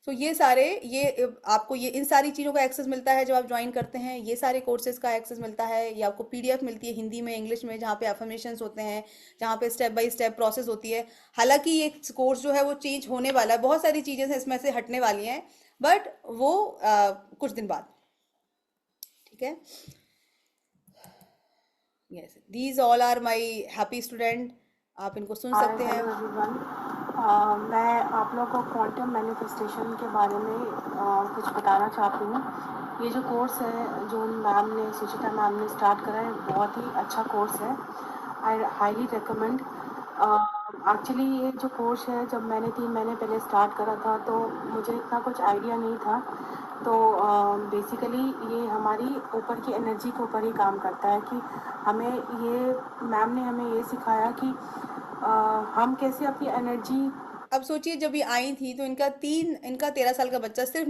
तो ये सारे, ये आपको ये इन सारी चीज़ों का एक्सेस मिलता है जब आप ज्वाइन करते हैं, ये सारे कोर्सेज का एक्सेस मिलता है, ये आपको PDF मिलती है हिंदी में, इंग्लिश में, जहाँ पे अफर्मेशंस होते हैं, जहाँ पे स्टेप बाय स्टेप प्रोसेस होती है। हालांकि ये कोर्स जो है वो चेंज होने वाला है, बहुत सारी चीज़ें इसमें से हटने वाली हैं, बट वो कुछ दिन बाद। ठीक है, yes, these all are my happy student, आप इनको सुन हाय सकते हैं। Hello everyone. मैं आप लोगों को क्वांटम मैनिफेस्टेशन के बारे में कुछ बताना चाहती हूँ। ये जो कोर्स है जो मैम ने, सुचिता मैम ने स्टार्ट करा है, बहुत ही अच्छा कोर्स है। I highly recommend. एक्चुअली ये जो कोर्स है, जब मैंने 3 महीने पहले स्टार्ट करा था तो मुझे इतना कुछ आइडिया नहीं था। तो बेसिकली ये हमारी ऊपर की एनर्जी के ऊपर ही काम करता है, कि हमें ये मैम ने हमें ये सिखाया कि हम कैसे अपनी एनर्जी। अब सोचिए, जब ये आई थी तो इनका 13 साल का बच्चा सिर्फ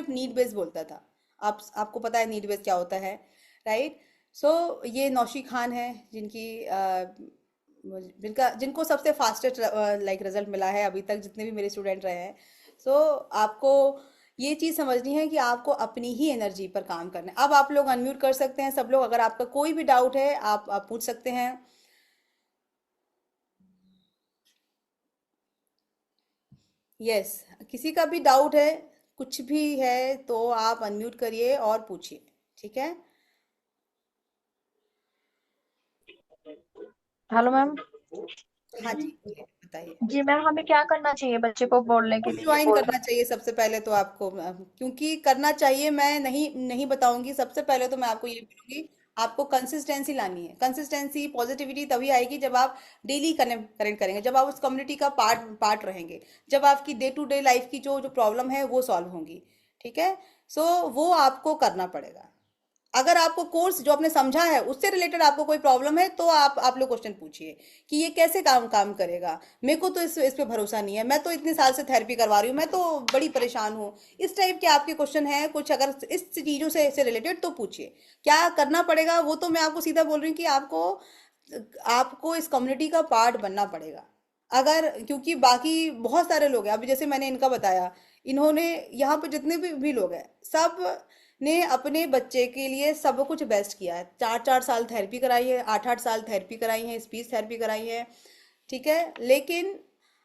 नीड बेस बोलता था। आपको पता है नीड बेस क्या होता है, राइट? सो ये नौशी खान है, जिनकी जिनका जिनको सबसे फास्टेस्ट लाइक रिजल्ट मिला है अभी तक, जितने भी मेरे स्टूडेंट रहे हैं। सो आपको ये चीज़ समझनी है कि आपको अपनी ही एनर्जी पर काम करना है। अब आप लोग अनम्यूट कर सकते हैं सब लोग, अगर आपका कोई भी डाउट है आप पूछ सकते हैं। यस, किसी का भी डाउट है, कुछ भी है तो आप अनम्यूट करिए और पूछिए, ठीक है। Hello ma'am. हाँ जी, बोलिए, बताइए। जी मैम, हमें क्या करना चाहिए बच्चे को बोलने के कोर्स लिए, ज्वाइन बोल करना चाहिए सबसे पहले तो आपको, क्योंकि करना चाहिए मैं नहीं नहीं बताऊंगी। सबसे पहले तो मैं आपको ये बोलूंगी, आपको कंसिस्टेंसी लानी है। कंसिस्टेंसी पॉजिटिविटी तभी आएगी जब आप डेली कनेक्ट करेंगे, जब आप उस कम्युनिटी का पार्ट पार्ट रहेंगे, जब आपकी डे टू डे लाइफ की जो जो प्रॉब्लम है वो सॉल्व होंगी, ठीक है। सो वो आपको करना पड़ेगा। अगर आपको कोर्स जो आपने समझा है उससे रिलेटेड आपको कोई प्रॉब्लम है तो आप लोग क्वेश्चन पूछिए कि ये कैसे काम काम करेगा। मेरे को तो इस पे भरोसा नहीं है, मैं तो इतने साल से थेरेपी करवा रही हूँ, मैं तो बड़ी परेशान हूँ। इस टाइप के आपके क्वेश्चन हैं कुछ, अगर इस चीज़ों से रिलेटेड तो पूछिए। क्या करना पड़ेगा वो तो मैं आपको सीधा बोल रही हूँ कि आपको आपको इस कम्युनिटी का पार्ट बनना पड़ेगा। अगर क्योंकि बाकी बहुत सारे लोग हैं, अभी जैसे मैंने इनका बताया, इन्होंने यहाँ पे जितने भी लोग हैं सब ने अपने बच्चे के लिए सब कुछ बेस्ट किया है। 4-4 साल थेरेपी कराई है, 8-8 साल थेरेपी कराई है, स्पीच थेरेपी कराई है, ठीक है। लेकिन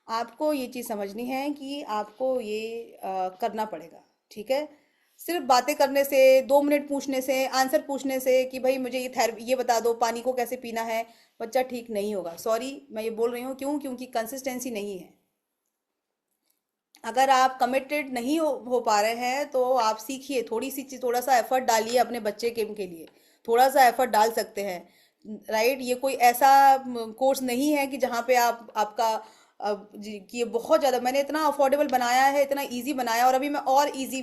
आपको ये चीज़ समझनी है कि आपको ये करना पड़ेगा, ठीक है। सिर्फ बातें करने से, 2 मिनट पूछने से, आंसर पूछने से कि भाई मुझे ये थेरेपी ये बता दो, पानी को कैसे पीना है, बच्चा ठीक नहीं होगा। सॉरी मैं ये बोल रही हूँ, क्यों? क्योंकि कंसिस्टेंसी नहीं है। अगर आप कमिटेड नहीं हो पा रहे हैं तो आप सीखिए, थोड़ी सी चीज, थोड़ा सा एफर्ट डालिए अपने बच्चे के लिए। थोड़ा सा एफर्ट डाल सकते हैं, राइट। ये कोई ऐसा कोर्स नहीं है कि जहाँ पे आप आपका कि ये बहुत ज़्यादा मैंने इतना अफोर्डेबल बनाया है, इतना इजी बनाया, और अभी मैं और इजी